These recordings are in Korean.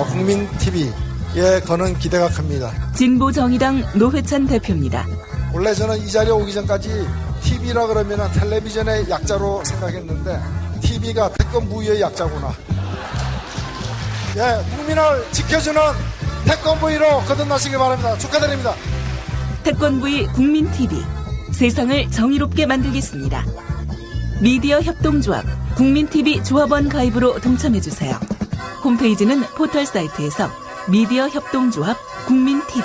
국민 TV에 거는 기대가 큽니다. 진보정의당 노회찬 대표입니다. 원래 저는 이 자리에 오기 전까지 TV라 그러면 텔레비전의 약자로 생각했는데 TV가 태권부의 약자구나. 예, 국민을 지켜주는 태권부의로 거듭나시길 바랍니다. 축하드립니다. 태권부의 국민TV, 세상을 정의롭게 만들겠습니다. 미디어 협동조합 국민TV 조합원 가입으로 동참해주세요. 홈페이지는 포털 사이트에서 미디어 협동조합 국민TV.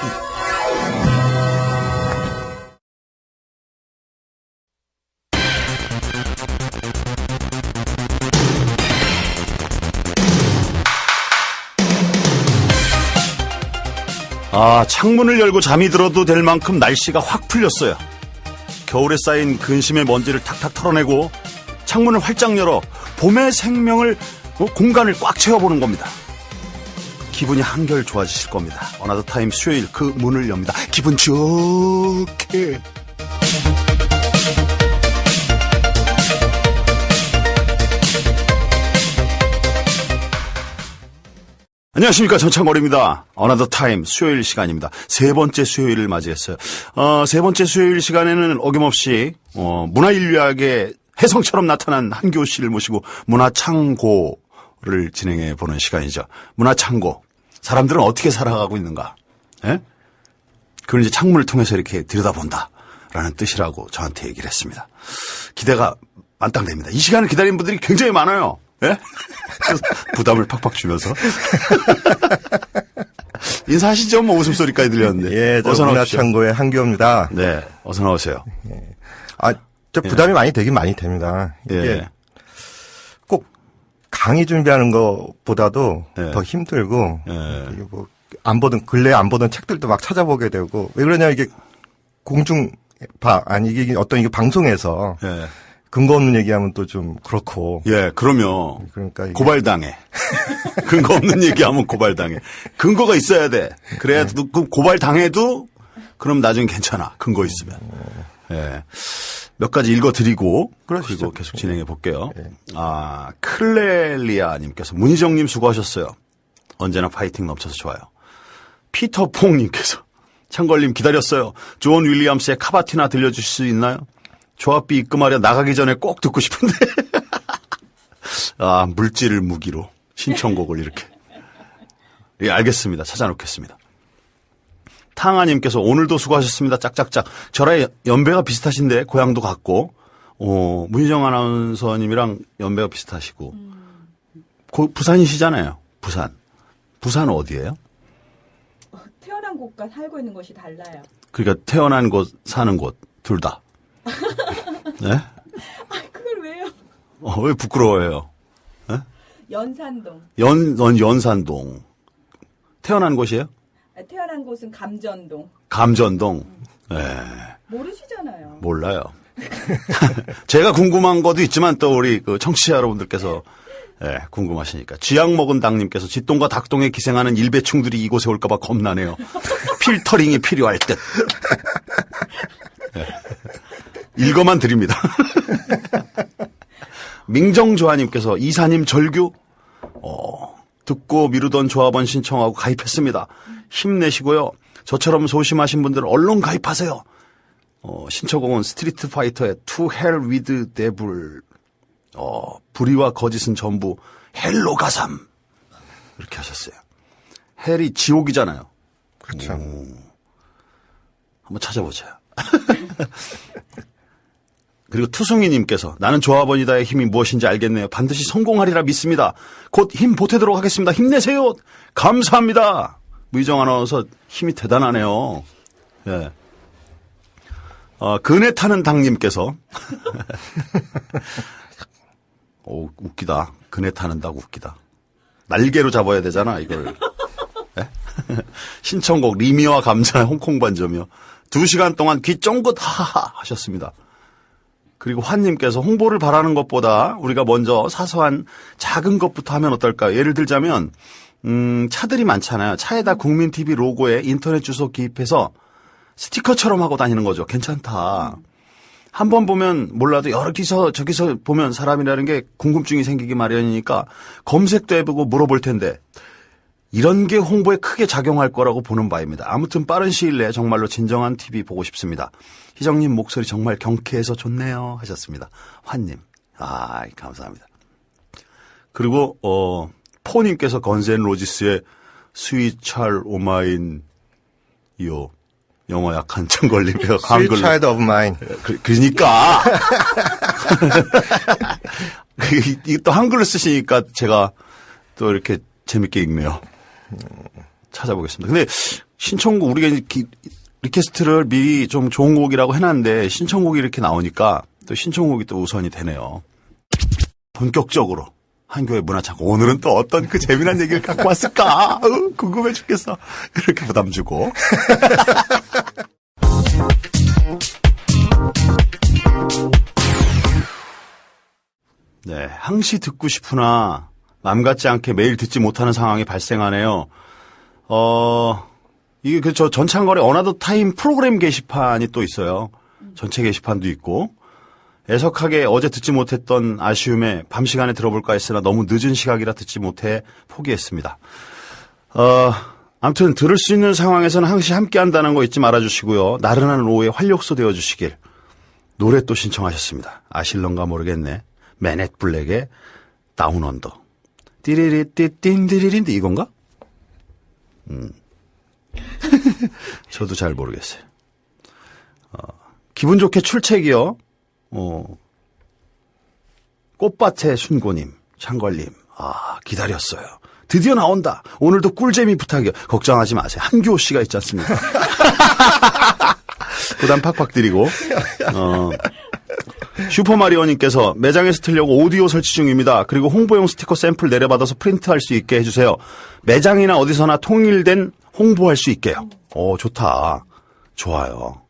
창문을 열고 잠이 들어도 될 만큼 날씨가 확 풀렸어요. 겨울에 쌓인 근심의 먼지를 탁탁 털어내고 창문을 활짝 열어 봄의 생명을 공간을 꽉 채워보는 겁니다. 기분이 한결 좋아지실 겁니다. 어나더 타임 수요일 그 문을 엽니다. 기분 좋게. 안녕하십니까, 전창걸입니다. 어나더 타임 수요일 시간입니다. 세 번째 수요일을 맞이했어요. 세 번째 수요일 시간에는 어김없이 문화인류학의 혜성처럼 나타난 한교 씨를 모시고 문화창고를 진행해 보는 시간이죠. 문화창고. 사람들은 어떻게 살아가고 있는가? 예? 그걸 이제 창문을 통해서 이렇게 들여다본다라는 뜻이라고 저한테 얘기를 했습니다. 기대가 만땅됩니다. 이 시간을 기다리는 분들이 굉장히 많아요. 예? 부담을 팍팍 주면서. 인사하시죠? 뭐 웃음소리까지 들렸는데. 예, 저 문화창고의 한교입니다. 네, 어서 나오세요. 예. 저 부담이 많이 되긴 많이 됩니다. 이게 예. 꼭 강의 준비하는 것보다도 예. 더 힘들고, 예. 뭐 근래에 안 보던 책들도 막 찾아보게 되고, 왜 그러냐, 이게 이게 어떤 이게 방송에서 예. 근거 없는 얘기하면 또 좀 그렇고. 예, 그러면. 그러니까 고발당해. 근거 없는 얘기하면 고발당해. 근거가 있어야 돼. 그래야 고발당해도 그럼 나중에 괜찮아. 근거 있으면. 예. 몇 가지 읽어드리고. 그리고 계속 진행해 볼게요. 예. 클렐리아님께서 문희정님 수고하셨어요. 언제나 파이팅 넘쳐서 좋아요. 피터퐁님께서 창걸님 기다렸어요. 존 윌리엄스의 카바티나 들려주실 수 있나요? 조합비 입금하려 나가기 전에 꼭 듣고 싶은데. 물질을 무기로 신청곡을 이렇게. 예, 알겠습니다. 찾아놓겠습니다. 탕아님께서 오늘도 수고하셨습니다. 짝짝짝. 저랑 연배가 비슷하신데 고향도 같고, 문희정 아나운서님이랑 연배가 비슷하시고, 부산이시잖아요. 부산. 부산은 어디예요? 태어난 곳과 살고 있는 곳이 달라요. 그러니까 태어난 곳, 사는 곳 둘 다. 네? 그걸 왜요? 왜 부끄러워해요? 네? 연산동. 연산동. 태어난 곳이에요? 태어난 곳은 감전동. 감전동. 네. 모르시잖아요. 몰라요. 제가 궁금한 것도 있지만 또 우리 청취자 여러분들께서 궁금하시니까. 쥐약 먹은 당님께서 쥐똥과 닭똥에 기생하는 일배충들이 이곳에 올까봐 겁나네요. 필터링이 필요할 듯. 네. 읽어만 드립니다. 민정조아님께서 이사님 절규 듣고 미루던 조합원 신청하고 가입했습니다. 힘내시고요. 저처럼 소심하신 분들은 얼른 가입하세요. 신청곡은 스트리트 파이터의 To Hell with Devil. 불의와 거짓은 전부 헬로 가삼. 이렇게 하셨어요. 헬이 지옥이잖아요. 그렇죠. 한번 찾아보자. 그리고 투승이님께서 나는 조합원이다의 힘이 무엇인지 알겠네요. 반드시 성공하리라 믿습니다. 곧 힘 보태도록 하겠습니다. 힘내세요. 감사합니다. 무희정 아나운서 힘이 대단하네요. 예. 그네 타는 당님께서 웃기다. 그네 타는다고 웃기다. 날개로 잡아야 되잖아 이걸. 예? 신청곡 리미와 감자 홍콩 반점이요. 2시간 동안 귀 쫑긋 하하하 하셨습니다. 그리고 환님께서 홍보를 바라는 것보다 우리가 먼저 사소한 작은 것부터 하면 어떨까? 예를 들자면 차들이 많잖아요. 차에다 국민TV 로고에 인터넷 주소 기입해서 스티커처럼 하고 다니는 거죠. 괜찮다. 한 번 보면 몰라도 여기서 저기서 보면 사람이라는 게 궁금증이 생기기 마련이니까 검색도 해보고 물어볼 텐데 이런 게 홍보에 크게 작용할 거라고 보는 바입니다. 아무튼 빠른 시일 내에 정말로 진정한 TV 보고 싶습니다. 희정님 목소리 정말 경쾌해서 좋네요 하셨습니다. 환님. 아, 감사합니다. 그리고 포님께서 건센로지스의 스윗 찰 오마인 요 영어 약한 천 걸리며 Sweet Child of Mine. 그러니까 이게 또 한글로 쓰시니까 제가 또 이렇게 재밌게 읽네요. 찾아보겠습니다. 근데 신청곡 우리가 리퀘스트를 미리 좀 좋은 곡이라고 해놨는데 신청곡이 이렇게 나오니까 또 신청곡이 또 우선이 되네요. 본격적으로 한교의 문화창고 오늘은 또 어떤 그 재미난 얘기를 갖고 왔을까? 궁금해 죽겠어. 이렇게 부담 주고. 네, 항시 듣고 싶으나 남 같지 않게 매일 듣지 못하는 상황이 발생하네요. 이게 저 전창걸의 어나더 타임 프로그램 게시판이 또 있어요. 전체 게시판도 있고. 애석하게 어제 듣지 못했던 아쉬움에 밤 시간에 들어볼까 했으나 너무 늦은 시각이라 듣지 못해 포기했습니다. 아무튼 들을 수 있는 상황에서는 항시 함께 한다는 거 잊지 말아주시고요. 나른한 오후에 활력소 되어주시길. 노래 또 신청하셨습니다. 아실런가 모르겠네. 맨햇 블랙의 다운 언더. 띠리리띠띵디리린디 이건가? 저도 잘 모르겠어요. 기분 좋게 출첵이요. 꽃밭의 순고님, 창걸님, 기다렸어요. 드디어 나온다. 오늘도 꿀잼이 부탁이요. 걱정하지 마세요. 한규호 씨가 있지 않습니까? 부담 팍팍 드리고, 슈퍼마리오님께서 매장에서 틀려고 오디오 설치 중입니다. 그리고 홍보용 스티커 샘플 내려받아서 프린트할 수 있게 해주세요. 매장이나 어디서나 통일된 홍보할 수 있게요. 좋다. 좋아요.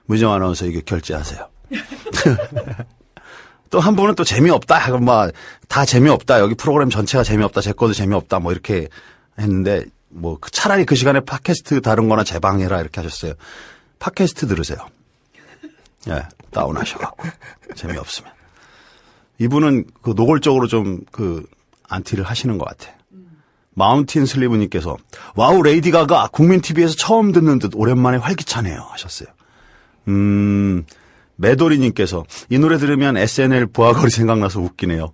무정 아나운서 이게 결제하세요. 또 한 분은 또 재미없다. 그럼 다 재미없다. 여기 프로그램 전체가 재미없다. 제 것도 재미없다. 뭐 이렇게 했는데 차라리 그 시간에 팟캐스트 다른 거나 재방해라 이렇게 하셨어요. 팟캐스트 들으세요. 예, 다운하셔갖고 재미없으면. 이분은 노골적으로 좀 안티를 하시는 것 같아. 마운틴 슬리브님께서 와우 레이디 가가 국민 TV에서 처음 듣는 듯 오랜만에 활기차네요 하셨어요. 매도리님께서 이 노래 들으면 SNL 부하거리 생각나서 웃기네요.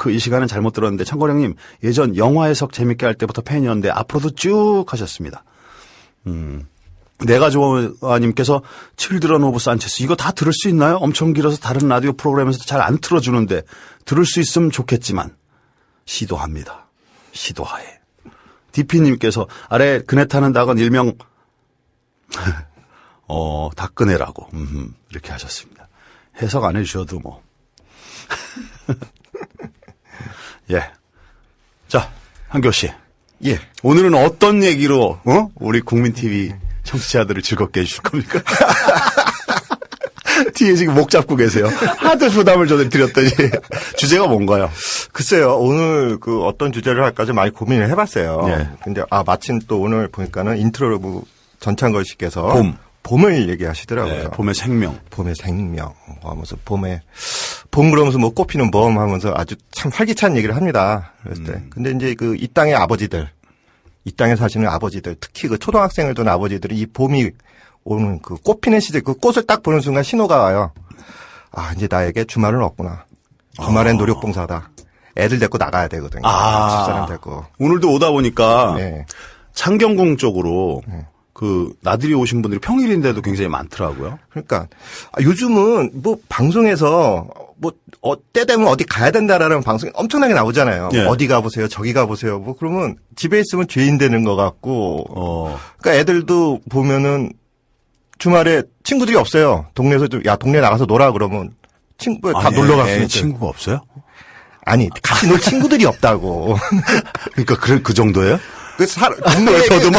이 시간은 잘못 들었는데 창거령님 예전 영화 해석 재밌게 할 때부터 팬이었는데 앞으로도 쭉 하셨습니다. 내가 좋아님께서 칠드런 오브 산체스 이거 다 들을 수 있나요? 엄청 길어서 다른 라디오 프로그램에서도 잘 안 틀어주는데 들을 수 있으면 좋겠지만 시도합니다. 시도하에. 디피님께서 아래 그네 타는 닭은 일명 닭그네라고 이렇게 하셨습니다. 해석 안 해주셔도 뭐. 예. 자, 한교 씨. 예. 오늘은 어떤 얘기로 우리 국민 TV 청취자들을 즐겁게 해주실 겁니까? 뒤에 지금 목 잡고 계세요. 하도 부담을 드렸더니 주제가 뭔가요? 글쎄요, 오늘 어떤 주제를 할까 좀 많이 고민을 해봤어요. 예. 근데 마침 또 오늘 보니까는 인트로로 전창걸 씨께서 봄을 얘기하시더라고요. 네, 봄의 생명. 봄의 생명 하면서 봄 그러면서 꽃피는 봄 하면서 아주 참 활기찬 얘기를 합니다. 그랬을 때. 근데 이제 이 땅의 아버지들, 이 땅에 사시는 아버지들, 특히 초등학생을 둔 아버지들이 이 봄이 오는 꽃피는 시절, 꽃을 딱 보는 순간 신호가 와요. 이제 나에게 주말은 없구나. 주말엔 노력봉사다. 애들 데리고 나가야 되거든요. 집사람 데리고. 오늘도 오다 보니까 네. 창경궁 쪽으로 나들이 오신 분들이 평일인데도 굉장히 많더라고요. 그러니까 요즘은 방송에서 때 되면 어디 가야 된다라는 방송이 엄청나게 나오잖아요. 예. 어디 가보세요, 저기 가보세요. 그러면 집에 있으면 죄인 되는 것 같고. 그러니까 애들도 보면은 주말에 친구들이 없어요. 동네에서 동네 나가서 놀아 그러면 다 놀러 갔으니까. 친구가 없어요? 아니, 같이 놀 친구들이 없다고. 그러니까 그 정도예요? 동네에 저도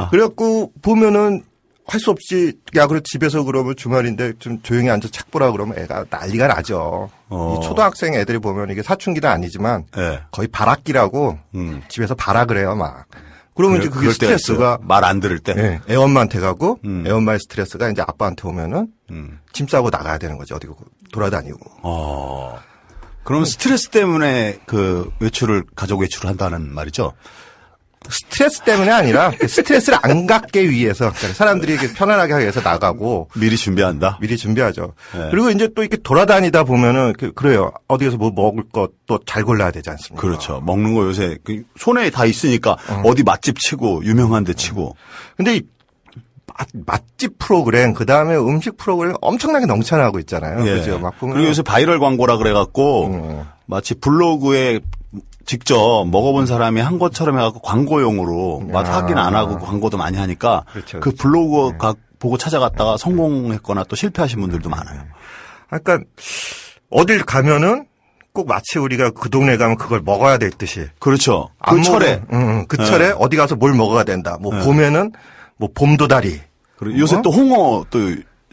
그래갖고 보면은 할 수 없이 그래 집에서 그러면 주말인데 좀 조용히 앉아 책 보라 그러면 애가 난리가 나죠. 이 초등학생 애들이 보면 이게 사춘기는 아니지만 네. 거의 발악기라고 집에서 발악을 해요 막. 그러면 이제 그게 스트레스가 말 안 들을 때. 네, 애엄마한테 가고 애엄마의 스트레스가 이제 아빠한테 오면은 짐 싸고 나가야 되는 거죠. 어디 돌아다니고. 그럼 스트레스 때문에 그 가족 외출을 한다는 말이죠? 스트레스 때문에 아니라 스트레스를 안 갖게 위해서 그러니까 사람들이 이렇게 편안하게 하기 위해서 나가고 미리 준비한다? 미리 준비하죠. 네. 그리고 이제 또 이렇게 돌아다니다 보면은 그래요. 어디에서 뭐 먹을 것도 잘 골라야 되지 않습니까? 그렇죠. 먹는 거 요새 손에 다 있으니까 어디 맛집 치고 유명한 데 치고. 근데 이 맛집 프로그램 그다음에 음식 프로그램 엄청나게 넘쳐나고 있잖아요. 예. 그죠? 막 보면 그리고 요새 바이럴 광고라 그래갖고 마치 블로그에 직접 먹어본 사람이 한 것처럼 해갖고 광고용으로 맛 확인 안 하고 광고도 많이 하니까 그렇죠, 그 그렇죠. 블로그 보고 찾아갔다가 성공했거나 또 실패하신 분들도 많아요. 그러니까 어딜 가면은 꼭 마치 우리가 그 동네 가면 그걸 먹어야 될 듯이. 그렇죠. 안 그 철에. 그 철에 어디 가서 뭘 먹어야 된다. 뭐 봄에는 뭐 봄도다리. 그리고 요새 또 홍어 또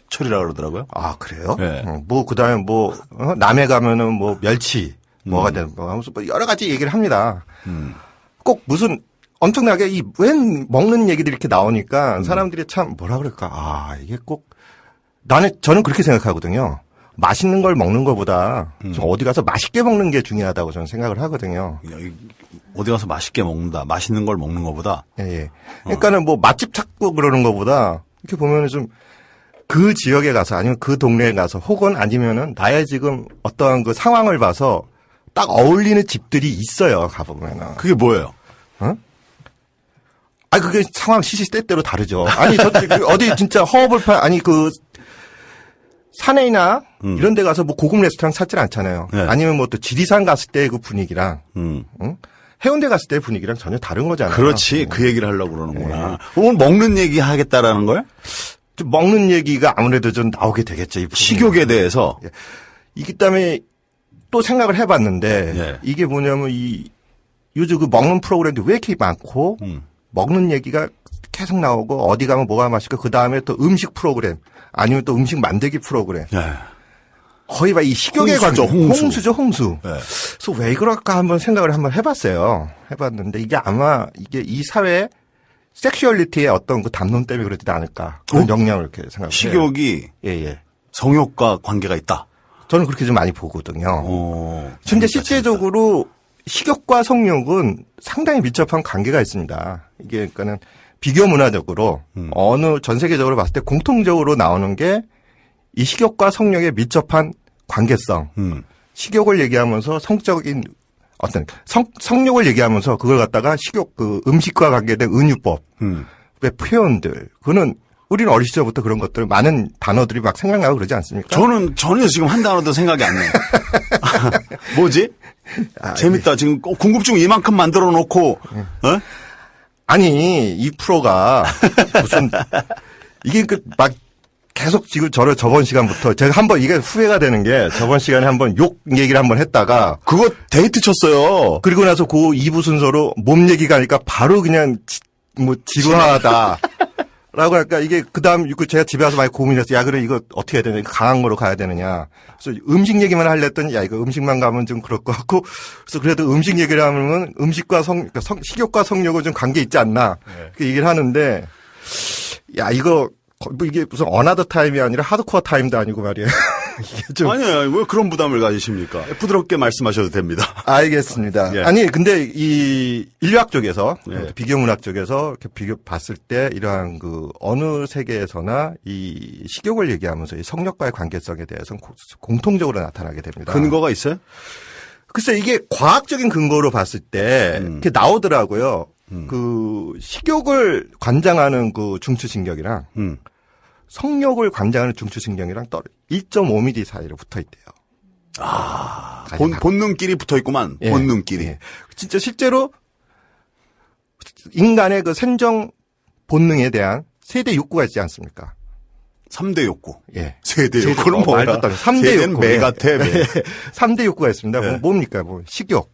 철이라 그러더라고요. 아, 그래요? 네. 뭐 그다음에 뭐 남해 가면은 뭐 멸치 뭐가 되는 거 하면서 뭐 여러 가지 얘기를 합니다. 꼭 무슨 엄청나게 웬 먹는 얘기들이 이렇게 나오니까 사람들이 참 뭐라 그럴까? 아, 이게 꼭 저는 그렇게 생각하거든요. 맛있는 걸 먹는 것보다 좀 어디 가서 맛있게 먹는 게 중요하다고 저는 생각을 하거든요. 어디 가서 맛있게 먹는다. 맛있는 걸 먹는 것보다. 예, 예. 그러니까는 뭐 맛집 찾고 그러는 것보다 이렇게 보면은 좀 그 지역에 가서 아니면 그 동네에 가서 혹은 아니면은 나의 지금 어떠한 그 상황을 봐서 딱 어울리는 집들이 있어요. 가보면은. 그게 뭐예요? 그게 상황 시시때때로 다르죠. 아니, 어디 진짜 허허벌판, 아니, 산에나 이런 데 가서 뭐 고급 레스토랑 찾질 않잖아요. 네. 아니면 뭐 또 지리산 갔을 때 그 분위기랑, 해운대 갔을 때 분위기랑 전혀 다른 거잖아요. 그렇지. 그 얘기를 하려고 그러는구나. 오늘 먹는 얘기 하겠다라는 거야? 좀 먹는 얘기가 아무래도 좀 나오게 되겠죠. 이 부분은. 식욕에 대해서. 이기 때문에 또 생각을 해봤는데, 예. 이게 뭐냐면 요즘 그 먹는 프로그램도 왜 이렇게 많고, 먹는 얘기가 계속 나오고, 어디 가면 뭐가 맛있고, 그 다음에 또 음식 프로그램, 아니면 또 음식 만들기 프로그램. 예. 거의 막 이 식욕에 홍수죠, 관계. 홍수. 홍수죠, 홍수. 예. 그래서 왜 그럴까 한번 생각을 한번 해봤어요. 해봤는데, 이게 아마 이 사회에 섹슈얼리티의 어떤 그 담론 때문에 그러지 않을까. 그런 영향을 이렇게 생각해요. 식욕이 예, 예. 성욕과 관계가 있다. 저는 그렇게 좀 많이 보거든요. 어. 근데 실제적으로 식욕과 성욕은 상당히 밀접한 관계가 있습니다. 이게 그러니까는 비교 문화적으로 어느 전 세계적으로 봤을 때 공통적으로 나오는 게 이 식욕과 성욕의 밀접한 관계성. 식욕을 얘기하면서 성적인 어떤 성욕을 얘기하면서 그걸 갖다가 음식과 관계된 은유법, 의 표현들. 그거는 우리는 어릴 시절부터 그런 것들 많은 단어들이 막 생각나고 그러지 않습니까? 저는 전혀 지금 한 단어도 생각이 안 나요. 뭐지? 재밌다. 지금 궁금증 이만큼 만들어 놓고, 아니, 이 프로가 무슨 이게 막 계속 지금 저번 시간부터 제가 한번 이게 후회가 되는 게 저번 시간에 한번 욕 얘기를 한번 했다가 그거 데이트 쳤어요. 그리고 나서 그 2부 순서로 몸 얘기가 하니까 바로 그냥 지루하다. 라고 할까 이게 그다음 제가 집에 와서 많이 고민했어요. 야, 그래 이거 어떻게 해야 되냐? 강한 거로 가야 되느냐? 그래서 음식 얘기만 하려 했더니 야, 이거 음식만 가면 좀 그럴 것 같고 그래서 그래도 음식 얘기를 하면 음식과 식욕과 성욕은 좀 관계 있지 않나? 그 얘기를 하는데 야, 이게 무슨 어나더 타임이 아니라 하드코어 타임도 아니고 말이에요. 이게 좀 아니에요. 왜 그런 부담을 가지십니까? 부드럽게 말씀하셔도 됩니다. 알겠습니다. 예. 아니, 근데 이 인류학 쪽에서, 예. 비교문학 쪽에서 이렇게 비교 봤을 때 이러한 어느 세계에서나 이 식욕을 얘기하면서 이 성욕과의 관계성에 대해서는 공통적으로 나타나게 됩니다. 근거가 있어요? 글쎄, 이게 과학적인 근거로 봤을 때 이렇게 나오더라고요. 식욕을 관장하는 중추신경이랑 성욕을 관장하는 중추신경이랑 1.5mm 사이로 붙어 있대요. 본능끼리 붙어 있구만. 예. 본능끼리. 예. 진짜 실제로 인간의 생정 본능에 대한 세대 욕구가 있지 않습니까? 3대 욕구. 예. 세대 욕구는 뭐야? 3대 욕구. 매 같아, 매. 3대 욕구가 있습니다. 예. 뭡니까? 식욕,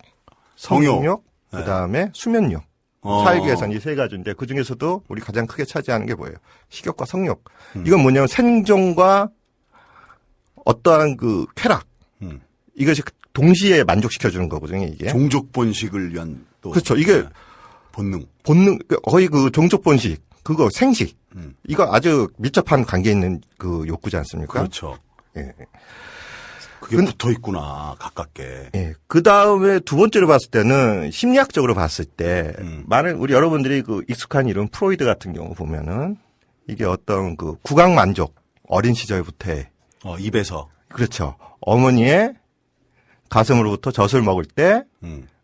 성욕, 예. 그다음에 수면욕. 살기 위해서는 이 세 가지인데 그 중에서도 우리 가장 크게 차지하는 게 뭐예요? 식욕과 성욕. 이건 뭐냐면 생존과 어떠한 쾌락. 이것이 동시에 만족시켜주는 거거든요, 이게. 종족 번식을 위한 또. 그렇죠. 이게 본능. 거의 종족 번식, 생식. 이거 아주 밀접한 관계 있는 욕구지 않습니까? 그렇죠. 예. 그게 붙어 있구나, 가깝게. 예. 그 다음에 두 번째로 봤을 때는 심리학적으로 봤을 때 많은 우리 여러분들이 그 익숙한 이름 프로이드 같은 경우 보면은 이게 어떤 그 구강 만족 어린 시절부터의 입에서. 그렇죠. 어머니의 가슴으로부터 젖을 먹을 때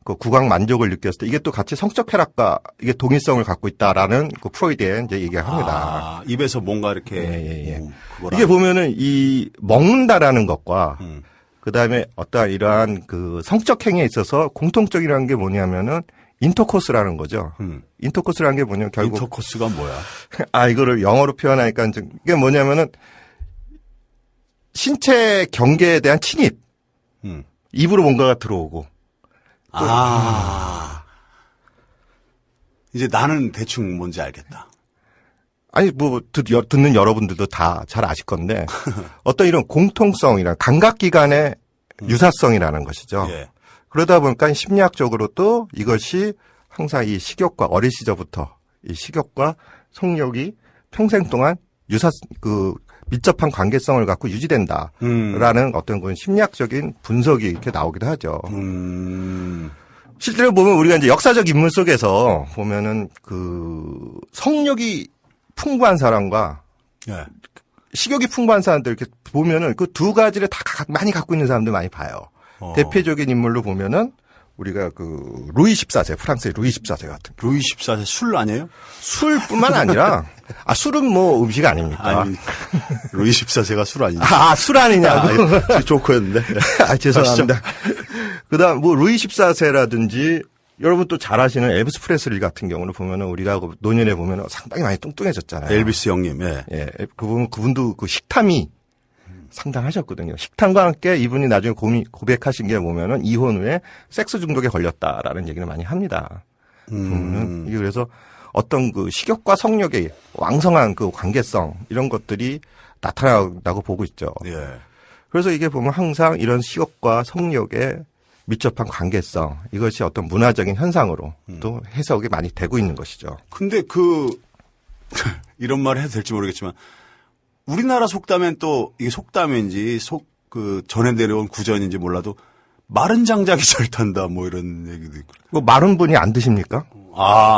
그 구강 만족을 느꼈을 때 이게 또 같이 성적 쾌락과 이게 동일성을 갖고 있다라는 그 프로이드의 이제 얘기를 합니다. 아, 입에서 뭔가 이렇게. 예. 그거랑. 이게 보면은 이 먹는다라는 것과 그다음에 어떠한 이러한 그 성적 행위에 있어서 공통적이라는 게 뭐냐면은 인터코스라는 거죠. 인터코스라는 게 뭐냐면 결국 인터코스가 뭐야? 이거를 영어로 표현하니까 좀 이게 뭐냐면은 신체 경계에 대한 침입. 입으로 뭔가가 들어오고. 이제 나는 대충 뭔지 알겠다. 아니 뭐 듣는 여러분들도 다 잘 아실 건데 어떤 이런 공통성이나 감각기관의 유사성이라는 것이죠. 예. 그러다 보니까 심리학적으로도 이것이 항상 이 식욕과 어린 시절부터 이 식욕과 성욕이 평생 동안 밀접한 관계성을 갖고 유지된다라는 어떤 그런 심리학적인 분석이 이렇게 나오기도 하죠. 실제로 보면 우리가 이제 역사적 인물 속에서 보면은 그 성욕이 풍부한 사람과 예. 식욕이 풍부한 사람들 이렇게 보면은 그 두 가지를 다 많이 갖고 있는 사람들 많이 봐요. 대표적인 인물로 보면은 우리가 그 루이 14세, 프랑스의 루이 14세 같은. 루이 14세 술 아니에요? 술뿐만 아니라 술은 뭐 음식 아닙니까? 아니, 루이 14세가 술 아니냐? 술 아니냐고. 조커였는데. 죄송합니다. 그다음 뭐 루이 14세라든지 여러분 또 잘 아시는 엘비스 프레슬리 같은 경우는 보면은 우리가 노년에 보면은 상당히 많이 뚱뚱해졌잖아요. 엘비스 형님, 예. 예. 그분도 그 식탐이 상당하셨거든요. 식탐과 함께 이분이 나중에 고백하신 게 보면은 이혼 후에 섹스 중독에 걸렸다라는 얘기를 많이 합니다. 보면은 이게 그래서 어떤 그 식욕과 성욕의 왕성한 그 관계성 이런 것들이 나타난다고 보고 있죠. 예. 그래서 이게 보면 항상 이런 식욕과 성욕의 밀접한 관계성 이것이 어떤 문화적인 현상으로 또 해석이 많이 되고 있는 것이죠. 근데 이런 말 해도 될지 모르겠지만 우리나라 속담엔 또 이게 속담인지 전해 내려온 구전인지 몰라도 마른 장작이 잘 탄다 뭐 이런 얘기도 있고. 뭐 마른 분이 안 드십니까?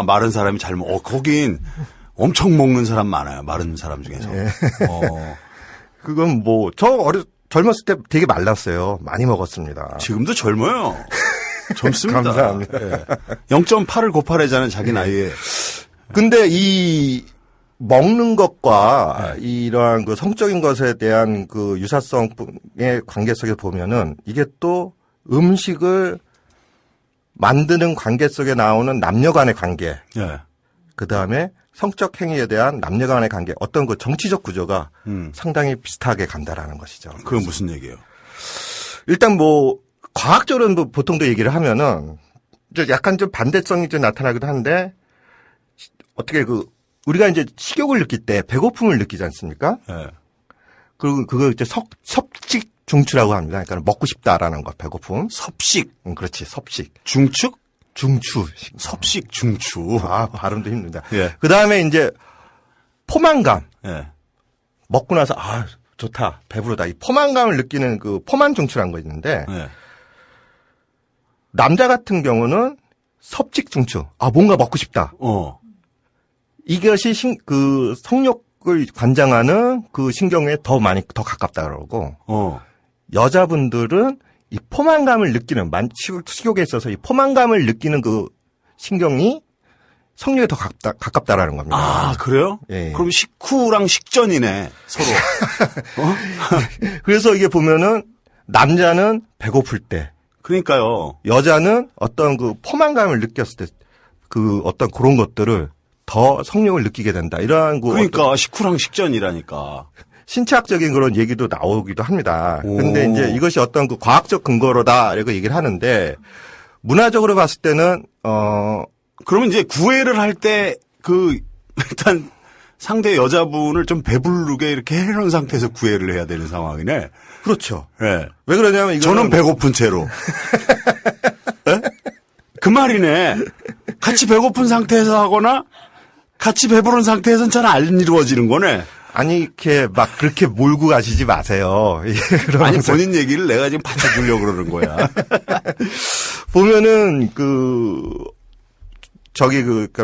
마른 사람이 잘 거긴 엄청 먹는 사람 많아요. 마른 사람 중에서. 예. 그건 뭐 젊었을 때 되게 말랐어요. 많이 먹었습니다. 지금도 젊어요. 젊습니다. 감사합니다. 예. 0.8을 곱하래자는 자기 나이에. 근데 이 먹는 것과 이러한 그 성적인 것에 대한 그 유사성의 관계 속에 보면은 이게 또 음식을 만드는 관계 속에 나오는 남녀 간의 관계. 예. 그 다음에 성적 행위에 대한 남녀 간의 관계. 어떤 그 정치적 구조가 상당히 비슷하게 간다라는 것이죠. 그건 무슨 얘기예요? 일단 뭐 과학적으로는 뭐 보통도 얘기를 하면은 약간 좀 반대성이 좀 나타나기도 한데 어떻게 우리가 이제 식욕을 느낄 때 배고픔을 느끼지 않습니까? 예. 그리고 그걸 이제 섭식 중추라고 합니다. 그러니까 먹고 싶다라는 거, 배고픔. 섭식. 그렇지, 섭식. 중축? 중추. 섭식 중추. 발음도 힘듭니다. 예. 그 다음에 이제 포만감. 예. 먹고 나서 좋다, 배부르다. 이 포만감을 느끼는 그 포만 중추라는 거 있는데 예. 남자 같은 경우는 섭식 중추. 뭔가 먹고 싶다. 이것이 그 성욕을 관장하는 그 신경에 더 가깝다 그러고 여자분들은 이 포만감을 느끼는 식욕에 있어서 이 포만감을 느끼는 그 신경이 성욕에 더 가깝다라는 겁니다. 그래요? 예. 그럼 식후랑 식전이네 서로. 그래서 이게 보면은 남자는 배고플 때, 그러니까요. 여자는 어떤 그 포만감을 느꼈을 때 그 어떤 그런 것들을 더 성욕을 느끼게 된다. 이러한 그러니까 식후랑 식전이라니까. 신체학적인 그런 얘기도 나오기도 합니다. 근데 이제 이것이 어떤 그 과학적 근거로다 이렇게 얘기를 하는데 문화적으로 봤을 때는 그러면 이제 구애를 할 때 일단 상대 여자분을 좀 배부르게 이렇게 해놓은 상태에서 구애를 해야 되는 상황이네. 그렇죠. 예. 왜 그러냐면 저는 배고픈 채로. 예? 그 말이네. 같이 배고픈 상태에서 하거나 같이 배부른 상태에서는 잘 안 이루어지는 거네. 아니, 이렇게 막 그렇게 몰고 가시지 마세요. 아니, 본인 얘기를 내가 지금 받쳐주려고 그러는 거야. 보면은, 그러니까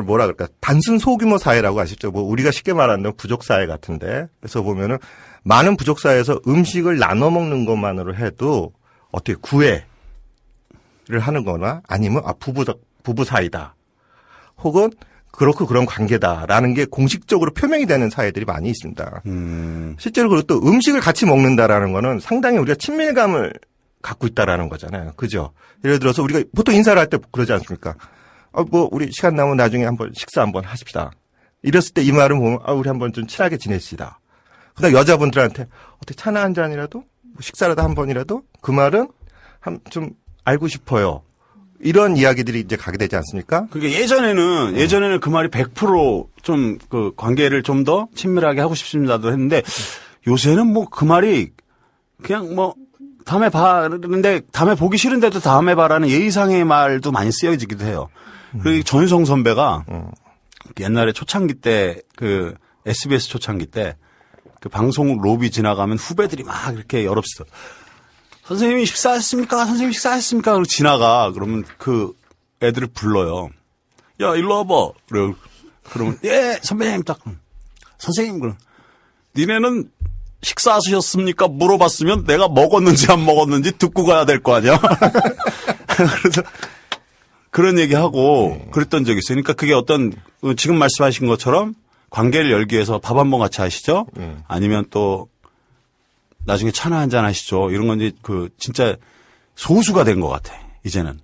뭐라 그럴까, 단순 소규모 사회라고 아시죠? 뭐, 우리가 쉽게 말하는 부족사회 같은데. 그래서 보면은, 많은 부족사회에서 음식을 나눠 먹는 것만으로 해도, 어떻게 구애를 하는 거나, 아니면, 부부 사이다. 혹은, 그렇고 그런 관계다라는 게 공식적으로 표명이 되는 사회들이 많이 있습니다. 실제로 그리고 또 음식을 같이 먹는다라는 거는 상당히 우리가 친밀감을 갖고 있다라는 거잖아요. 그죠? 예를 들어서 우리가 보통 인사를 할 때 그러지 않습니까? 우리 시간 나면 나중에 한번 식사 한번 하십시다. 이랬을 때 이 말은 보면, 우리 한번 좀 친하게 지내시다. 그다음 여자분들한테 어떻게 차나 한 잔이라도, 식사라도 한 번이라도 그 말은 좀 알고 싶어요. 이런 이야기들이 이제 가게 되지 않습니까? 그러니까 예전에는 그 말이 100% 좀 그 관계를 좀 더 친밀하게 하고 싶습니다도 했는데 요새는 뭐 그 말이 그냥 뭐 다음에 봐는데 다음에 보기 싫은데도 다음에 봐라는 예의상의 말도 많이 쓰여지기도 해요. 그리고 전유성 선배가 옛날에 초창기 때 그 SBS 초창기 때 그 방송 로비 지나가면 후배들이 막 이렇게 여럿이서 선생님이 식사하셨습니까? 선생님이 식사하셨습니까? 그러고 지나가. 그러면 그 애들을 불러요. 야, 일로 와봐. 그러면, 예, 선배님, 딱. 선생님, 그럼. 니네는 식사하셨습니까? 물어봤으면 내가 먹었는지 안 먹었는지 듣고 가야 될 거 아니야? 그래서 그런 얘기하고 그랬던 적이 있어요. 그러니까 그게 어떤, 지금 말씀하신 것처럼 관계를 열기 위해서 밥 한 번 같이 하시죠? 아니면 또, 나중에 차나 한잔 하시죠. 이런 건 이제 진짜 소수가 된 것 같아, 이제는.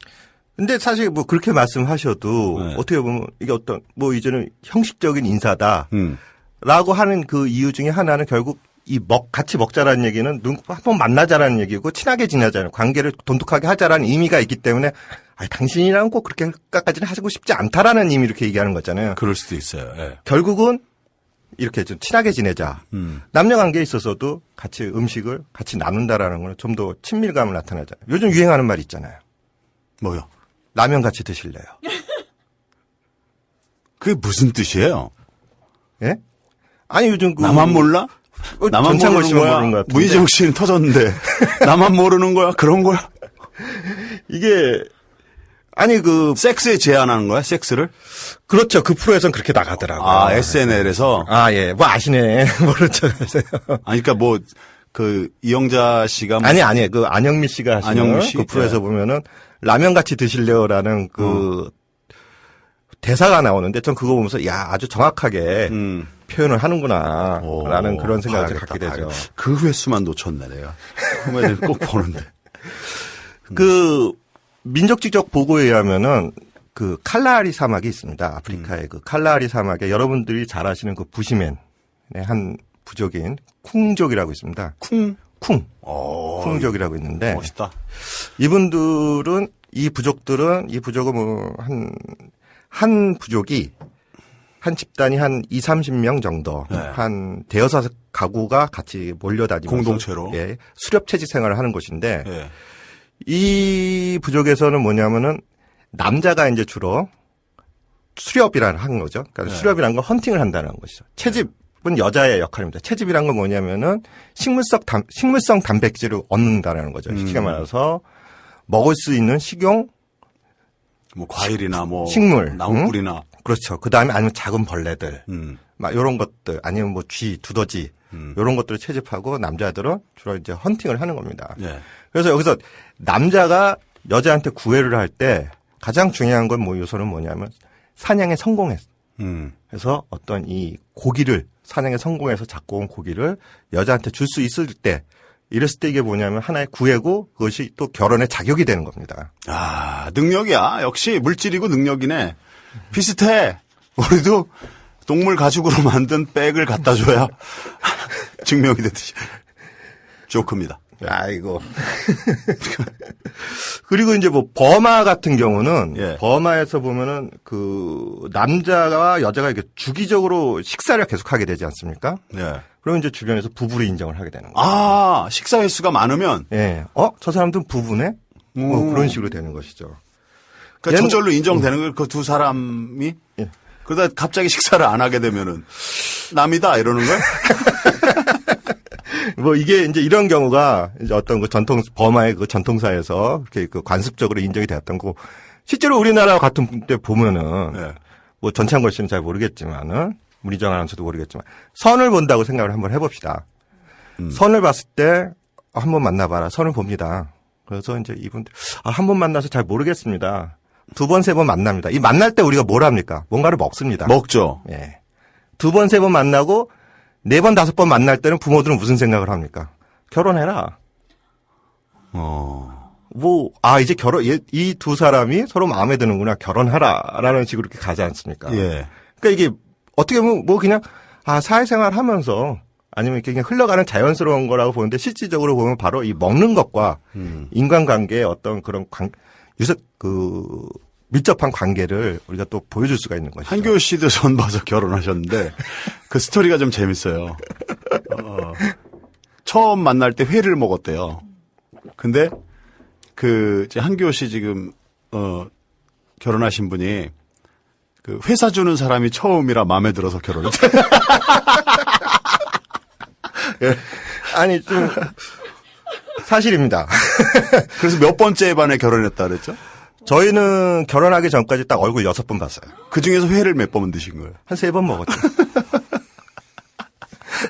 근데 사실 뭐 그렇게 말씀하셔도 네. 어떻게 보면 이게 이제는 형식적인 인사다. 라고 하는 그 이유 중에 하나는 결국 같이 먹자라는 얘기는 한번 만나자라는 얘기고 친하게 지내자는 관계를 돈독하게 하자라는 의미가 있기 때문에 당신이랑 꼭 그렇게까지는 하고 싶지 않다라는 의미 이렇게 얘기하는 거잖아요. 그럴 수도 있어요. 예. 결국은 이렇게 좀 친하게 지내자. 남녀 관계에 있어서도 같이 음식을 같이 나눈다라는 건 좀 더 친밀감을 나타내잖아요. 요즘 유행하는 말이 있잖아요. 뭐요? 라면 같이 드실래요? 그게 무슨 뜻이에요? 예? 아니 요즘 나만 몰라? 나만 전창걸 모르는 씨만 거야? 모르는 것 같은데. 문희정 씨는 터졌는데 나만 모르는 거야? 그런 거야? 이게 섹스에 제한하는 거야? 섹스를? 그렇죠. 그 프로에서는 그렇게 나가더라고요. 아, SNL에서? 예. 뭐 아시네. 모른 척 하세요. 아니, 그러니까 이영자 씨가. 아니. 그 안영미 씨가 하시는 안영미 씨? 그 프로에서 네. 보면은 라면 같이 드실래요라는 대사가 나오는데 전 그거 보면서 아주 정확하게 표현을 하는구나 라는 그런 생각을 갖게 되죠. 그 횟수만 놓쳤네, 내가. 코미디를 꼭 보는데. 민족지적 보고에 의하면은 그 칼라하리 사막이 있습니다. 아프리카의 그 칼라하리 사막에 여러분들이 잘 아시는 그 부시맨의 한 부족인 쿵족이라고 있습니다. 쿵족이라고 있는데 멋있다. 이 부족은 뭐 한 부족이 한 집단이 한 20-30명 정도 네. 한 대여섯 가구가 같이 몰려다니면서 공동체로 수렵채집 생활을 하는 곳인데 예. 이 부족에서는 뭐냐면은 남자가 이제 주로 수렵이라는 하는 거죠. 그러니까 수렵이라는 건 헌팅을 한다는 것이죠. 채집은 여자의 역할입니다. 채집이라는 건 뭐냐면은 식물성 단백질을 얻는다는 거죠. 쉽게 말해서 먹을 수 있는 식용 뭐 과일이나 뭐 식물, 나무뿌리나 그렇죠. 그 다음에 아니면 작은 벌레들, 막 이런 것들 아니면 뭐 쥐, 두더지 이런 것들을 채집하고 남자들은 주로 이제 헌팅을 하는 겁니다. 예. 그래서 여기서 남자가 여자한테 구애를 할 때 가장 중요한 건 요소는 뭐냐면 사냥에 성공했어. 그래서 어떤 이 고기를 사냥에 성공해서 잡고 온 고기를 여자한테 줄 수 있을 때 이랬을 때 이게 뭐냐면 하나의 구애고 그것이 또 결혼의 자격이 되는 겁니다. 아, 능력이야. 역시 물질이고 능력이네. 비슷해. 우리도 동물 가죽으로 만든 백을 갖다 줘야 증명이 되듯이. 조크입니다. 아이고. 그리고 이제 뭐 버마 같은 경우는 예. 버마에서 보면은 그 남자와 여자가 이렇게 주기적으로 식사를 계속하게 되지 않습니까? 예. 그러면 이제 주변에서 부부로 인정을 하게 되는 거예요. 아, 식사 횟수가 많으면 예. 저 사람들은 부부네? 뭐 그런 식으로 되는 것이죠. 그러니까 저절로 인정되는 걸 그 두 사람이 예. 그러다 갑자기 식사를 안 하게 되면은 남이다 이러는 거야? 뭐 이게 이제 이런 경우가 이제 어떤 그 버마의 그 전통사에서 이렇게 그 관습적으로 인정이 되었던 거고 실제로 우리나라와 같은 때 보면은 네. 뭐 전창걸 씨는 잘 모르겠지만은 문희정 아나운서도 모르겠지만 선을 본다고 생각을 한번 해봅시다. 선을 봤을 때 한번 만나봐라. 선을 봅니다. 그래서 이제 이분들 한 번 만나서 잘 모르겠습니다. 두 번, 세 번 만납니다. 이 만날 때 우리가 뭘 합니까? 뭔가를 먹습니다. 먹죠. 예. 두 번, 세 번 만나고 네 번, 다섯 번 만날 때는 부모들은 무슨 생각을 합니까? 결혼해라. 이제 이 두 사람이 서로 마음에 드는구나. 결혼하라라는 식으로 이렇게 가지 않습니까? 예. 그러니까 이게 어떻게 보면 뭐 그냥 사회생활 하면서 아니면 이렇게 그냥 흘러가는 자연스러운 거라고 보는데 실질적으로 보면 바로 이 먹는 것과 인간관계의 어떤 그런 밀접한 관계를 우리가 또 보여줄 수가 있는 것이죠. 한교우 씨도 전 봐서 결혼하셨는데 그 스토리가 좀 재밌어요. 처음 만날 때 회를 먹었대요. 근데 이제 한교우 씨 지금 결혼하신 분이 그 회사 주는 사람이 처음이라 마음에 들어서 결혼했대. 예. 아니 좀 사실입니다. 그래서 몇 번째 반에 결혼했다 그랬죠? 저희는 결혼하기 전까지 딱 얼굴 6번 봤어요. 그 중에서 회를 몇 번 드신 거예요? 한 3번 먹었죠.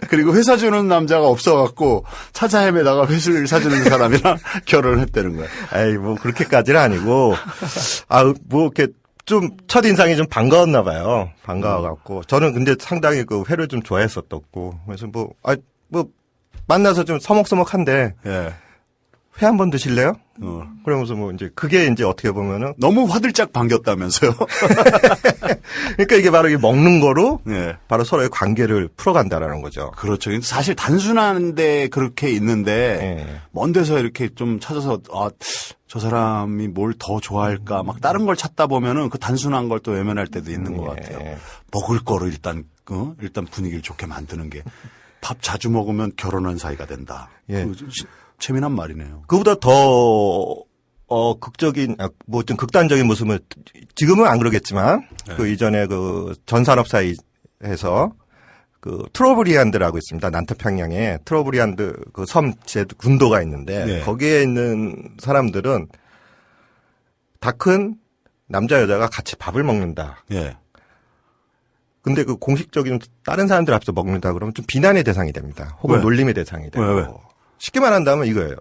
그리고 회 사주는 남자가 없어갖고 찾아 헤매다가 회를 사주는 사람이랑 결혼을 했다는 거야. 에이, 뭐 그렇게까지는 아니고 뭐 이렇게 좀 첫인상이 좀 반가웠나 봐요. 반가워갖고 저는 근데 상당히 그 회를 좀 좋아했었고 그래서 뭐 만나서 좀 서먹서먹한데 예. 회 한 번 드실래요? 그러면서 뭐 이제 그게 이제 어떻게 보면은 너무 화들짝 반겼다면서요? 그러니까 이게 바로 이 먹는 거로 예. 바로 서로의 관계를 풀어간다라는 거죠. 그렇죠. 사실 단순한데 그렇게 있는데 예. 먼 데서 이렇게 좀 찾아서 저 사람이 뭘 더 좋아할까 막 다른 걸 찾다 보면은 그 단순한 걸 또 외면할 때도 있는 것 같아요. 먹을 거로 일단 분위기를 좋게 만드는 게 밥 자주 먹으면 결혼한 사이가 된다. 예. 재미난 말이네요. 그보다 더 극적인 뭐 좀 극단적인 모습을 지금은 안 그러겠지만 네. 그 이전에 그 전산업사에서 그 트로브리안드라고 있습니다. 남태평양에 트로브리안드 그 섬 군도가 있는데 네. 거기에 있는 사람들은 다 큰 남자 여자가 같이 밥을 먹는다. 예. 근데 그 공식적인 다른 사람들 앞에서 먹는다 그러면 좀 비난의 대상이 됩니다. 혹은 왜? 놀림의 대상이 되고. 왜? 쉽게 말한다면 이거예요.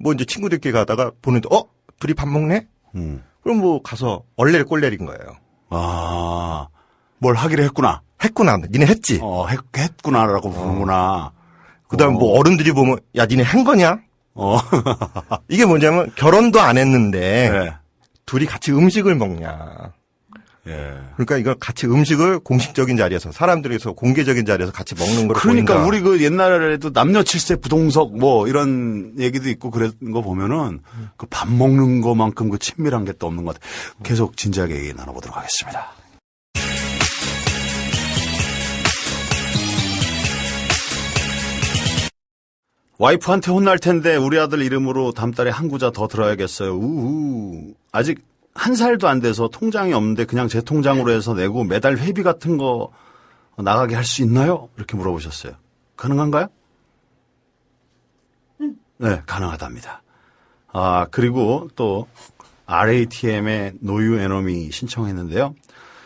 뭐 이제 친구들끼리 가다가 보는데 둘이 밥 먹네? 그럼 뭐 가서 얼레를 꼴레린 거예요. 뭘 하기로 했구나. 했구나. 니네 했지. 했구나라고 부르는구나. 그다음 뭐 어른들이 보면 야 니네 한 거냐? 이게 뭐냐면 결혼도 안 했는데 네. 둘이 같이 음식을 먹냐. 예. 그러니까 이걸 같이 음식을 공식적인 자리에서 사람들에서 공개적인 자리에서 같이 먹는 걸 그러니까 보인다. 우리 그 옛날에도 남녀 7세 부동석 뭐 이런 얘기도 있고 그런 거 보면은 그 밥 먹는 거만큼 그 친밀한 게 또 없는 것 같아요. 계속 진지하게 얘기 나눠보도록 하겠습니다. 와이프한테 혼날 텐데 우리 아들 이름으로 다음 달에 한 구자 더 들어야겠어요. 우후. 아직 한 살도 안 돼서 통장이 없는데 그냥 제 통장으로 해서 내고 매달 회비 같은 거 나가게 할 수 있나요? 이렇게 물어보셨어요. 가능한가요? 네, 가능하답니다. 그리고 또 RATM의 노유 에너미 신청했는데요.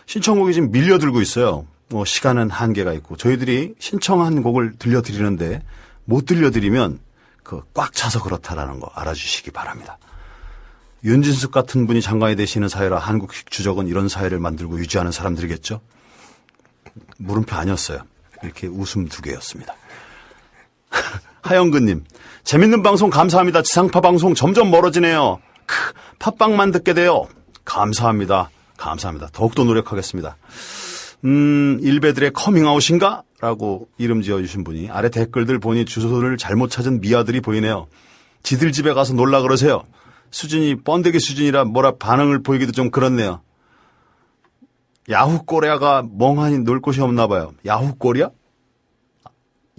신청곡이 지금 밀려들고 있어요. 뭐 시간은 한계가 있고 저희들이 신청한 곡을 들려드리는데 못 들려드리면 꽉 차서 그렇다라는 거 알아주시기 바랍니다. 윤진숙 같은 분이 장관이 되시는 사회라 한국식 주적은 이런 사회를 만들고 유지하는 사람들이겠죠? 물음표 아니었어요. 이렇게 웃음 2개였습니다. 하영근님, 재밌는 방송 감사합니다. 지상파 방송 점점 멀어지네요. 팟빵만 듣게 돼요. 감사합니다. 감사합니다. 더욱더 노력하겠습니다. 일베들의 커밍아웃인가? 라고 이름 지어주신 분이 아래 댓글들 보니 주소를 잘못 찾은 미아들이 보이네요. 지들 집에 가서 놀라 그러세요. 수준이 번데기 수준이라 뭐라 반응을 보이기도 좀 그렇네요. 야후 꼬리아가 멍하니 놀 곳이 없나 봐요. 야후 꼬리아?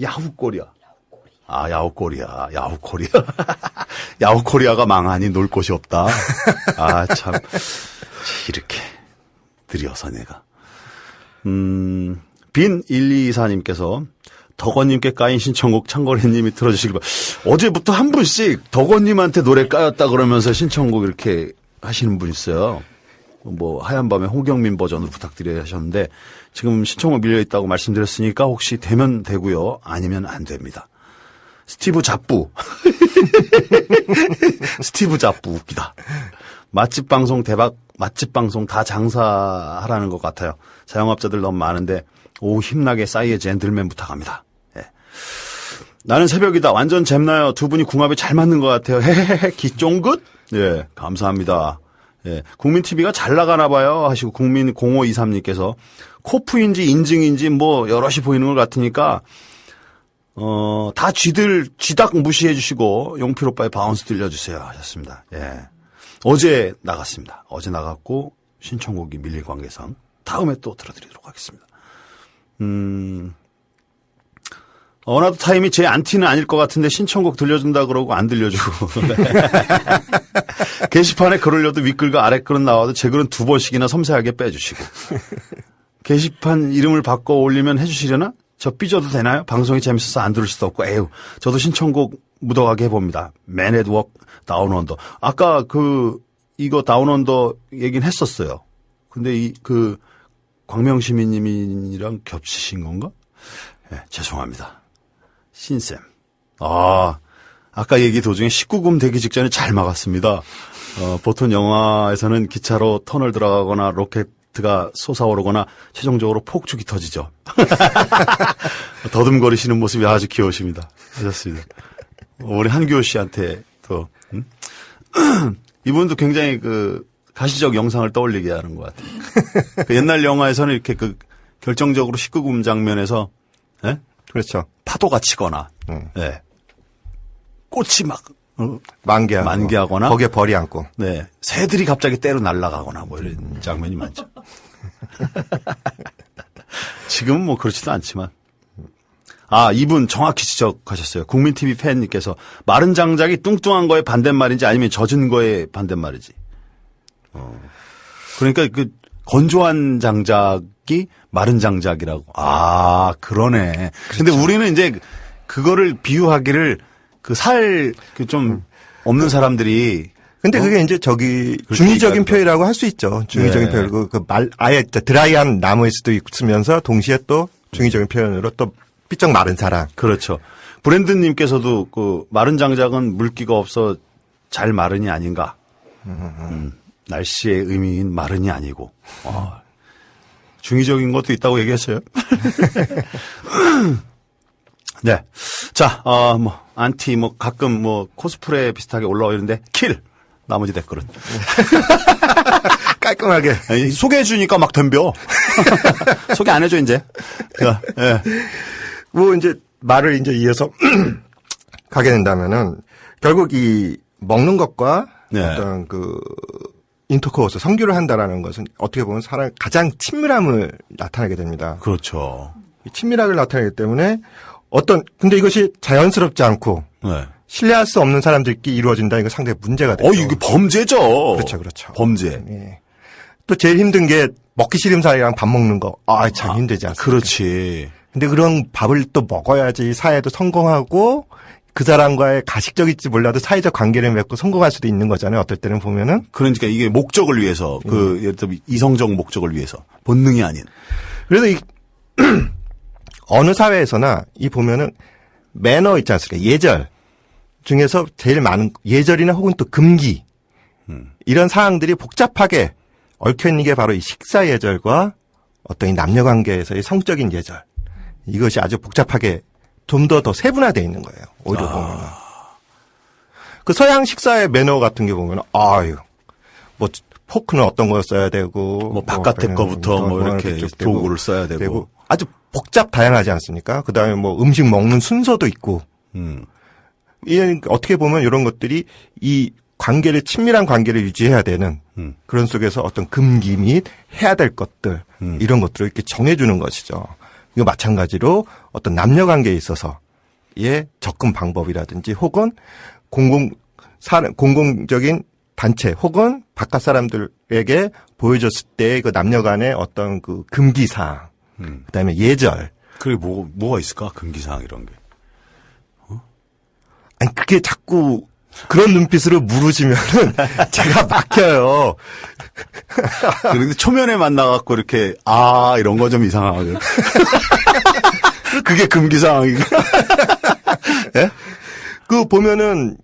야후 꼬리아. 야후 꼬리아. 야후 코리아. 야후 코리아가 망하니 놀 곳이 없다. 참. 이렇게 느려서 내가. 빈 1224님께서 덕원님께 까인 신청곡 창거리님이 틀어주시길 어제부터 한 분씩 덕원님한테 노래 까였다 그러면서 신청곡 이렇게 하시는 분 있어요. 뭐 하얀 밤에 홍경민 버전으로 부탁드려야 하셨는데 지금 신청곡 밀려있다고 말씀드렸으니까 혹시 되면 되고요. 아니면 안 됩니다. 스티브 잡부. 스티브 잡부 웃기다. 맛집 방송 대박, 맛집 방송 다 장사하라는 것 같아요. 자영업자들 너무 많은데 오 힘나게 싸이의 젠틀맨 부탁합니다. 예. 나는 새벽이다. 완전 잼나요. 두 분이 궁합이 잘 맞는 것 같아요. 헤헤헤 기쫑긋? 예, 감사합니다. 예, 국민TV가 잘 나가나 봐요 하시고 국민 0523님께서 코프인지 인증인지 뭐 여럿이 보이는 것 같으니까 다 쥐닭 무시해 주시고 용필 오빠의 바운스 들려주세요 하셨습니다. 예. 어제 나갔습니다. 어제 나갔고 신청곡이 밀릴 관계상 다음에 또 들어드리도록 하겠습니다. 어나더 타임이 제 안티는 아닐 것 같은데 신청곡 들려준다 그러고 안 들려주고 게시판에 글 올려도 윗글과 아랫글은 나와도 제 글은 2번씩이나 섬세하게 빼주시고 게시판 이름을 바꿔 올리면 해주시려나? 저 삐져도 되나요? 방송이 재밌어서 안 들을 수도 없고 에휴 저도 신청곡 묻어가게 해봅니다. Man at Work 다운 언더. 아까 이거 다운 언더 얘기는 했었어요. 근데 광명시민님이랑 겹치신 건가? 네, 죄송합니다. 신쌤. 아까 얘기 도중에 19금 되기 직전에 잘 막았습니다. 보통 영화에서는 기차로 터널 들어가거나 로켓가 솟아오르거나 최종적으로 폭죽이 터지죠. 더듬거리시는 모습이 아주 귀여우십니다. 하셨습니다. 우리 한규호 씨한테 또 이분도 굉장히 가시적 영상을 떠올리게 하는 것 같아요. 옛날 영화에서는 이렇게 결정적으로 19금 장면에서 예? 그렇죠. 파도가 치거나 예. 꽃이 막 만개하거나 거기에 벌이 안고 네. 새들이 갑자기 때로 날아가거나 뭐 이런 장면이 많죠. 지금은 뭐 그렇지도 않지만 이분 정확히 지적하셨어요. 국민TV 팬님께서 마른 장작이 뚱뚱한 거에 반대말인지 아니면 젖은 거에 반대말이지. 그러니까 건조한 장작이 마른 장작이라고. 그러네. 근데 우리는 이제 그거를 비유하기를 좀 없는 사람들이. 근데 그게 이제 중의적인 표현이라고 할 수 있죠. 중의적인 네. 표현. 아예 드라이한 나무일 수도 있으면서 동시에 또 중의적인 표현으로 또 삐쩍 마른 사람. 그렇죠. 브랜드님께서도 마른 장작은 물기가 없어 잘 마른이 아닌가. 날씨의 의미인 마른이 아니고. 중의적인 것도 있다고 얘기했어요. 네. 자, 안티, 가끔 코스프레 비슷하게 올라오는데, 킬! 나머지 댓글은. 깔끔하게. 소개해주니까 막 덤벼. 소개 안 해줘, 이제. 예. 이제 말을 이제 이어서 가게 된다면은, 결국 먹는 것과 네. 어떤 인터코어스, 성교를 한다라는 것은 어떻게 보면 사람 가장 친밀함을 나타내게 됩니다. 그렇죠. 이 친밀함을 나타내기 때문에 근데 이것이 자연스럽지 않고 네. 신뢰할 수 없는 사람들끼리 이루어진다. 이거 상당히 문제가 되죠. 이게 범죄죠. 그렇죠. 범죄. 예. 또 제일 힘든 게 먹기 싫은 사람이랑 밥 먹는 거. 참 힘들지 않습니까? 그렇지. 근데 그런 밥을 또 먹어야지 사회도 성공하고 그 사람과의 가식적일지 몰라도 사회적 관계를 맺고 성공할 수도 있는 거잖아요. 어떨 때는 보면은. 그러니까 이게 목적을 위해서, 예를 들어 이성적 목적을 위해서, 본능이 아닌. 그래서 어느 사회에서나 보면은 매너 있지 않습니까? 예절 중에서 제일 많은 예절이나 혹은 또 금기 이런 사항들이 복잡하게 얽혀있는 게 바로 이 식사 예절과 어떤 이 남녀 관계에서의 성적인 예절 이것이 아주 복잡하게 좀 더 세분화되어 있는 거예요. 오히려 보면은 서양 식사의 매너 같은 게 보면은 포크는 어떤 걸 써야 되고 바깥에 거부터 이렇게 도구를 써야 되고 아주 복잡 다양하지 않습니까? 그다음에 음식 먹는 순서도 있고. 어떻게 보면 이런 것들이 이 친밀한 관계를 유지해야 되는 그런 속에서 어떤 금기 및 해야 될 것들 이런 것들을 이렇게 정해주는 것이죠. 이거 마찬가지로 어떤 남녀 관계에 있어서의 접근 방법이라든지 혹은 공공적인 단체 혹은 바깥 사람들에게 보여줬을 때 남녀 간의 어떤 금기사항 그다음에 예절. 그게 뭐가 있을까? 금기사항 이런 게. 아니, 그게 자꾸 그런 눈빛으로 물으시면은 제가 막혀요. 그런데 초면에 만나갖고 이렇게, 이런 거 좀 이상하거든. 그게 금기사항이고. 예? 그 보면은,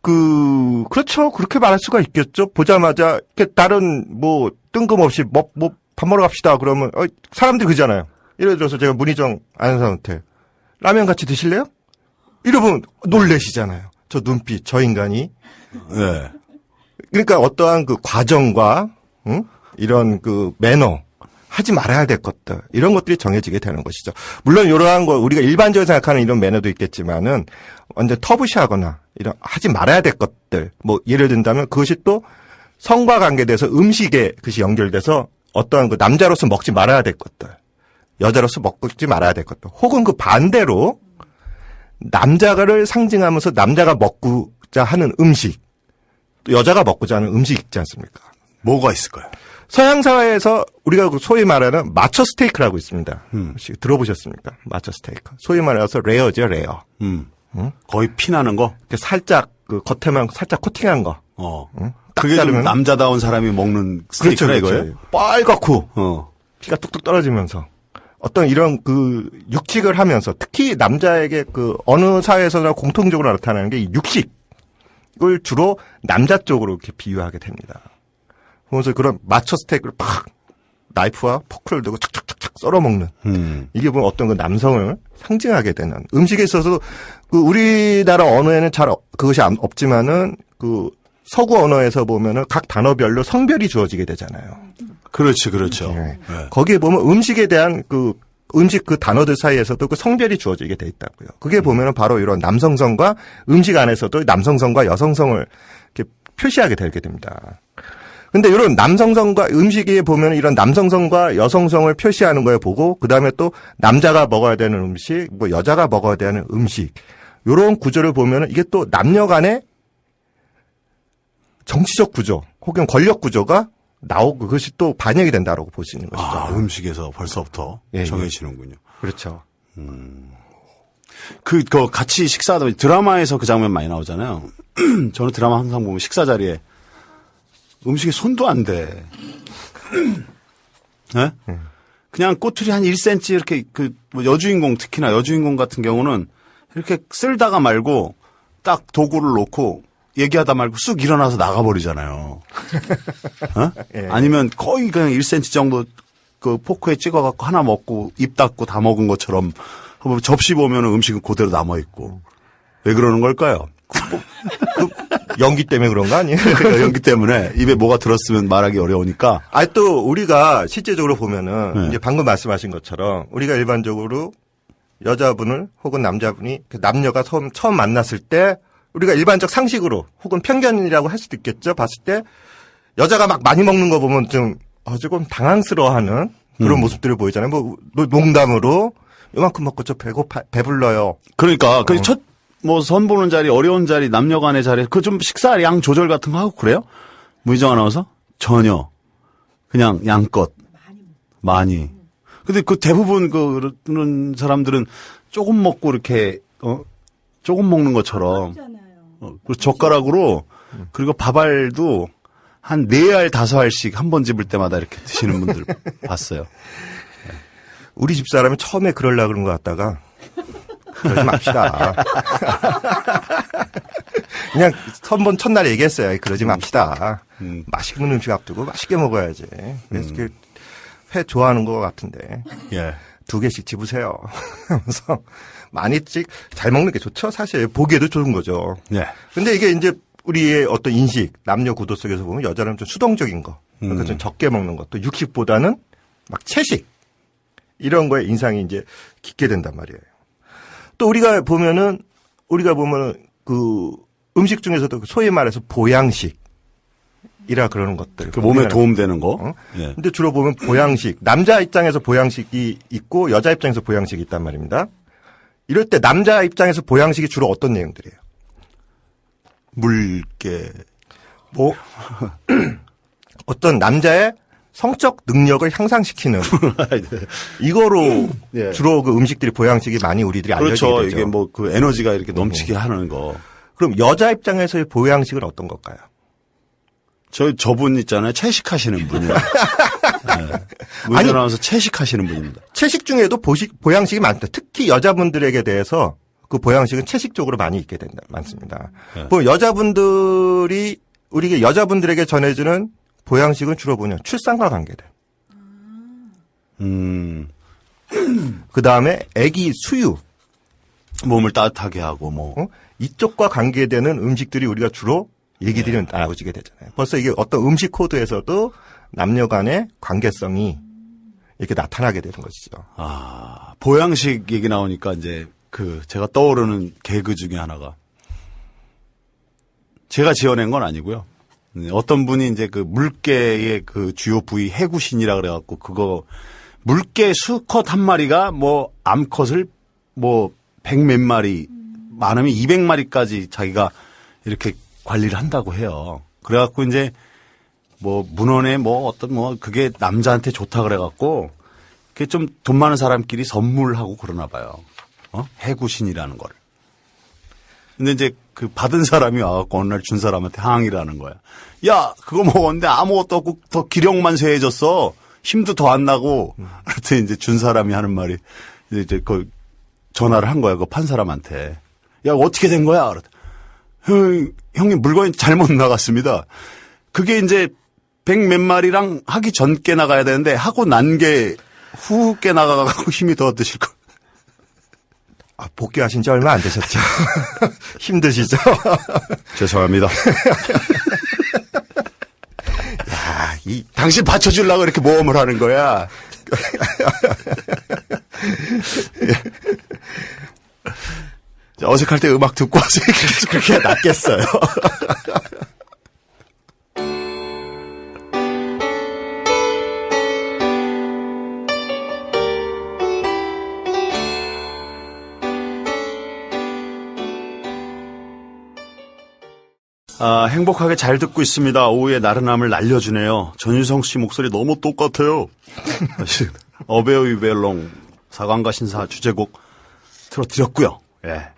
그렇죠. 그렇게 말할 수가 있겠죠. 보자마자, 이렇게 다른, 뜬금없이, 밥 먹으러 갑시다. 그러면, 사람들이 그러잖아요. 예를 들어서 제가 문희정 아나운서한테, 라면 같이 드실래요? 이러면 놀래시잖아요. 저 눈빛, 저 인간이. 네. 그러니까 어떠한 그 과정과, 이런 그 매너, 하지 말아야 될 것들, 이런 것들이 정해지게 되는 것이죠. 물론 이러한 거, 우리가 일반적으로 생각하는 이런 매너도 있겠지만은, 완전 터부시하거나, 이런, 하지 말아야 될 것들, 예를 든다면 그것이 또 성과 관계돼서 음식에 그것이 연결돼서 어떠한 그 남자로서 먹지 말아야 될 것들, 여자로서 먹지 말아야 될 것들, 혹은 그 반대로, 남자를 상징하면서 남자가 먹고자 하는 음식, 또 여자가 먹고자 하는 음식 있지 않습니까? 뭐가 있을까요? 서양 사회에서 우리가 소위 말하는 마초 스테이크라고 있습니다. 혹시 들어보셨습니까? 마초 스테이크. 소위 말해서 레어죠, 레어. 거의 피나는 거? 살짝 그 겉에만 살짝 코팅한 거. 그게 좀 남자다운 사람이 먹는 스테이크라 이거예요? 빨갛고 피가 뚝뚝 떨어지면서 어떤 이런 그 육식을 하면서 특히 남자에게 그 어느 사회에서나 공통적으로 나타나는 게 이 육식을 주로 남자 쪽으로 이렇게 비유하게 됩니다. 그래서 그런 마초 스테이크를 팍 나이프와 포크를 들고 착착착착 썰어 먹는 이게 보면 어떤 그 남성을 상징하게 되는 음식에 있어서 그 우리나라 언어에는 잘 그것이 없지만은 그 서구 언어에서 보면은 각 단어별로 성별이 주어지게 되잖아요. 그렇죠, 그렇죠. 네. 네. 거기에 보면 음식에 대한 그 음식 그 단어들 사이에서도 그 성별이 주어지게 돼 있다고요. 그게 보면은 바로 이런 남성성과 음식 안에서도 남성성과 여성성을 이렇게 표시하게 되게 됩니다. 근데 이런 남성성과 음식에 보면 이런 남성성과 여성성을 표시하는 거에 보고 그다음에 또 남자가 먹어야 되는 음식, 여자가 먹어야 되는 음식 이런 구조를 보면은 이게 또 남녀 간의 정치적 구조 혹은 권력 구조가 나오고 그것이 또 반영이 된다라고 볼 수 있는 것이죠. 음식에서 벌써부터 예, 정해지는군요. 그렇죠. 그 같이 식사하다 보면 드라마에서 그 장면 많이 나오잖아요. 저는 드라마 항상 보면 식사 자리에 음식에 손도 안 대. 네? 그냥 꼬투리 한 1cm 이렇게 여주인공 특히나 여주인공 같은 경우는 이렇게 쓸다가 말고 딱 도구를 놓고 얘기하다 말고 쑥 일어나서 나가버리잖아요. 어? 예. 아니면 거의 그냥 1cm 정도 그 포크에 찍어갖고 하나 먹고 입 닫고 다 먹은 것처럼 접시 보면 음식은 그대로 남아있고. 왜 그러는 걸까요? 연기 때문에 그런 거 아니에요? 연기 때문에 입에 뭐가 들었으면 말하기 어려우니까. 또 우리가 실제적으로 보면은 네. 이제 방금 말씀하신 것처럼 우리가 일반적으로 여자분을 혹은 남자분이 남녀가 처음 만났을 때 우리가 일반적 상식으로 혹은 편견이라고 할 수도 있겠죠. 봤을 때 여자가 막 많이 먹는 거 보면 좀 조금 당황스러워하는 그런 모습들을 보이잖아요. 농담으로 요만큼 먹고 저 배불러요. 그러니까 그 첫 선 보는 자리 어려운 자리 남녀 간의 자리 그 좀 식사 양 조절 같은 거 하고 그래요? 문희정 아나운서? 전혀. 그냥 양껏 많이. 근데 그 대부분 그런 사람들은 조금 먹고 이렇게 조금 먹는 것처럼 그 젓가락으로 그리고 밥알도 한 4알 5알씩 한 번 집을 때마다 이렇게 드시는 분들 봤어요. 우리 집 사람이 처음에 그러려고 그런 것 같다가 그러지 맙시다. 그냥 첫날 얘기했어요. 그러지 맙시다. 맛있는 음식 앞두고 맛있게 먹어야지. 그래서 회 좋아하는 것 같은데 예. 2개씩 집으세요. 하면서 많이씩 잘 먹는 게 좋죠. 사실 보기에도 좋은 거죠. 예. 근데 이게 이제 우리의 어떤 인식, 남녀 구도 속에서 보면 여자는 좀 수동적인 거, 그러니까 좀 적게 먹는 것도 육식보다는 막 채식 이런 거에 인상이 이제 깊게 된단 말이에요. 또 우리가 보면은 그 음식 중에서도 소위 말해서 보양식이라 그러는 것들. 그 몸에 도움되는 거. 예. 근데 주로 보면 보양식, 남자 입장에서 보양식이 있고 여자 입장에서 보양식이 있단 말입니다. 이럴 때 남자 입장에서 보양식이 주로 어떤 내용들이에요? 물개. 어떤 남자의 성적 능력을 향상시키는 이거로 예. 주로 그 음식들이 보양식이 많이 우리들이 알려지게 그렇죠. 되죠. 이게 뭐 그 에너지가 이렇게 넘치게 하는 거. 그럼 여자 입장에서의 보양식은 어떤 걸까요? 저분 있잖아요. 채식하시는 분이요. 네. 문제 나와서 채식하시는 분입니다. 채식 중에도 보양식이 많다. 특히 여자분들에게 대해서 그 보양식은 채식적으로 많이 있게 된다. 많습니다. 네. 뭐 여자분들이 우리가 여자분들에게 전해주는 보양식은 주로 뭐냐? 출산과 관계돼. 그 다음에 아기 수유. 몸을 따뜻하게 하고 뭐. 이쪽과 관계되는 음식들이 우리가 주로 얘기들이 나오지게 되잖아요. 벌써 이게 어떤 음식 코드에서도 남녀 간의 관계성이 이렇게 나타나게 되는 것이죠. 아, 보양식 얘기 나오니까 이제 제가 떠오르는 개그 중에 하나가 제가 지어낸 건 아니고요. 어떤 분이 이제 그 물개의 그 주요 부위 해구신이라 그래갖고 그거 물개 수컷 한 마리가 뭐 암컷을 뭐 100몇 마리 많으면 200마리까지 자기가 이렇게 관리를 한다고 해요. 그래갖고 이제 뭐 문헌에 뭐 어떤 뭐 그게 남자한테 좋다 그래갖고 그게 좀 돈 많은 사람끼리 선물하고 그러나 봐요. 해구신이라는 걸. 근데 이제 그 받은 사람이 와갖고 어느 날 준 사람한테 항의를 하는 거야. 야, 그거 먹었는데 아무것도 없고 더 기력만 쇠해졌어. 힘도 더 안 나고. 그랬더니 이제 준 사람이 하는 말이 이제 그 전화를 한 거야. 그 판 사람한테. 야, 어떻게 된 거야? 형님 물건이 잘못 나갔습니다. 그게 이제 100몇 마리랑 하기 전께 나가야 되는데 하고 난 게 후께 나가갖고 힘이 더 드실 거. 아, 복귀하신 지 얼마 안 되셨죠? 힘드시죠? 죄송합니다. 야, 당신 받쳐주려고 이렇게 모험을 하는 거야. 어색할 때 음악 듣고 와서 그렇게 낫겠어요. 아, 행복하게 잘 듣고 있습니다. 오후에 나른함을 날려주네요. 전유성 씨 목소리 너무 똑같아요. 어베어 위벨롱 사관과 신사 주제곡 틀어드렸고요. 예.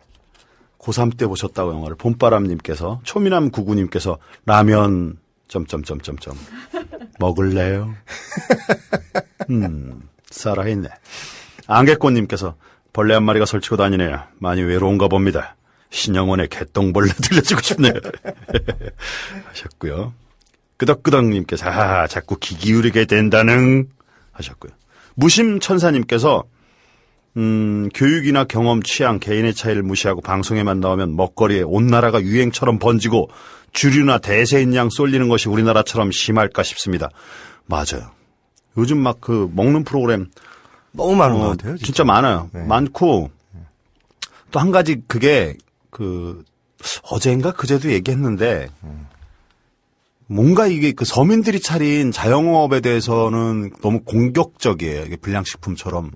고3 때 보셨다고 영화를 봄바람님께서 초미남 구구님께서 라면 먹을래요? 살아있네. 안개꽃님께서 벌레 한 마리가 설치고 다니네요. 많이 외로운가 봅니다. 신영원의 개똥벌레 들려주고 싶네요. 하셨고요. 끄덕끄덕님께서 자꾸 귀 기울이게 된다는 하셨고요. 무심천사님께서 교육이나 경험, 취향, 개인의 차이를 무시하고 방송에만 나오면 먹거리에 온 나라가 유행처럼 번지고 주류나 대세인 양 쏠리는 것이 우리나라처럼 심할까 싶습니다. 맞아요. 요즘 막 그 먹는 프로그램 너무 많은 것 같아요. 진짜 많아요. 네. 많고 또 한 가지 그게 어제인가 그제도 얘기했는데 뭔가 이게 그 서민들이 차린 자영업에 대해서는 너무 공격적이에요. 이게 불량식품처럼.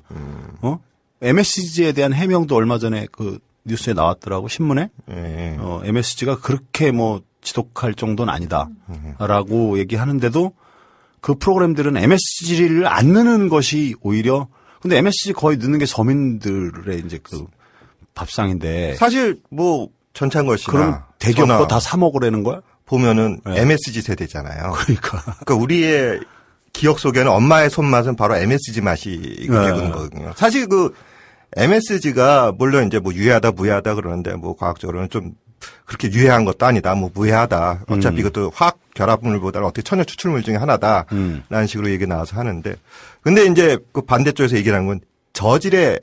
MSG에 대한 해명도 얼마 전에 그 뉴스에 나왔더라고, 신문에. 네. MSG가 그렇게 뭐 지독할 정도는 아니다라고 얘기하는데도 그 프로그램들은 MSG를 안 넣는 것이 오히려 근데 MSG 거의 넣는 게 서민들의 이제 그 밥상인데. 사실 뭐 전창걸 씨나 그럼 대기업 거 다 사 먹으라는 거야? 보면은 네. MSG 세대잖아요. 그러니까 우리의 기억 속에는 엄마의 손맛은 바로 MSG 맛이 되는 거거든요. 사실 그 MSG가 물론 이제 뭐 유해하다 무해하다 그러는데 뭐 과학적으로는 좀 그렇게 유해한 것도 아니다. 뭐 무해하다. 어차피 이것도 화학 결합물보다는 어떻게 천연 추출물 중에 하나다라는 식으로 얘기 나와서 하는데 근데 이제 그 반대쪽에서 얘기를 하는 건 저질의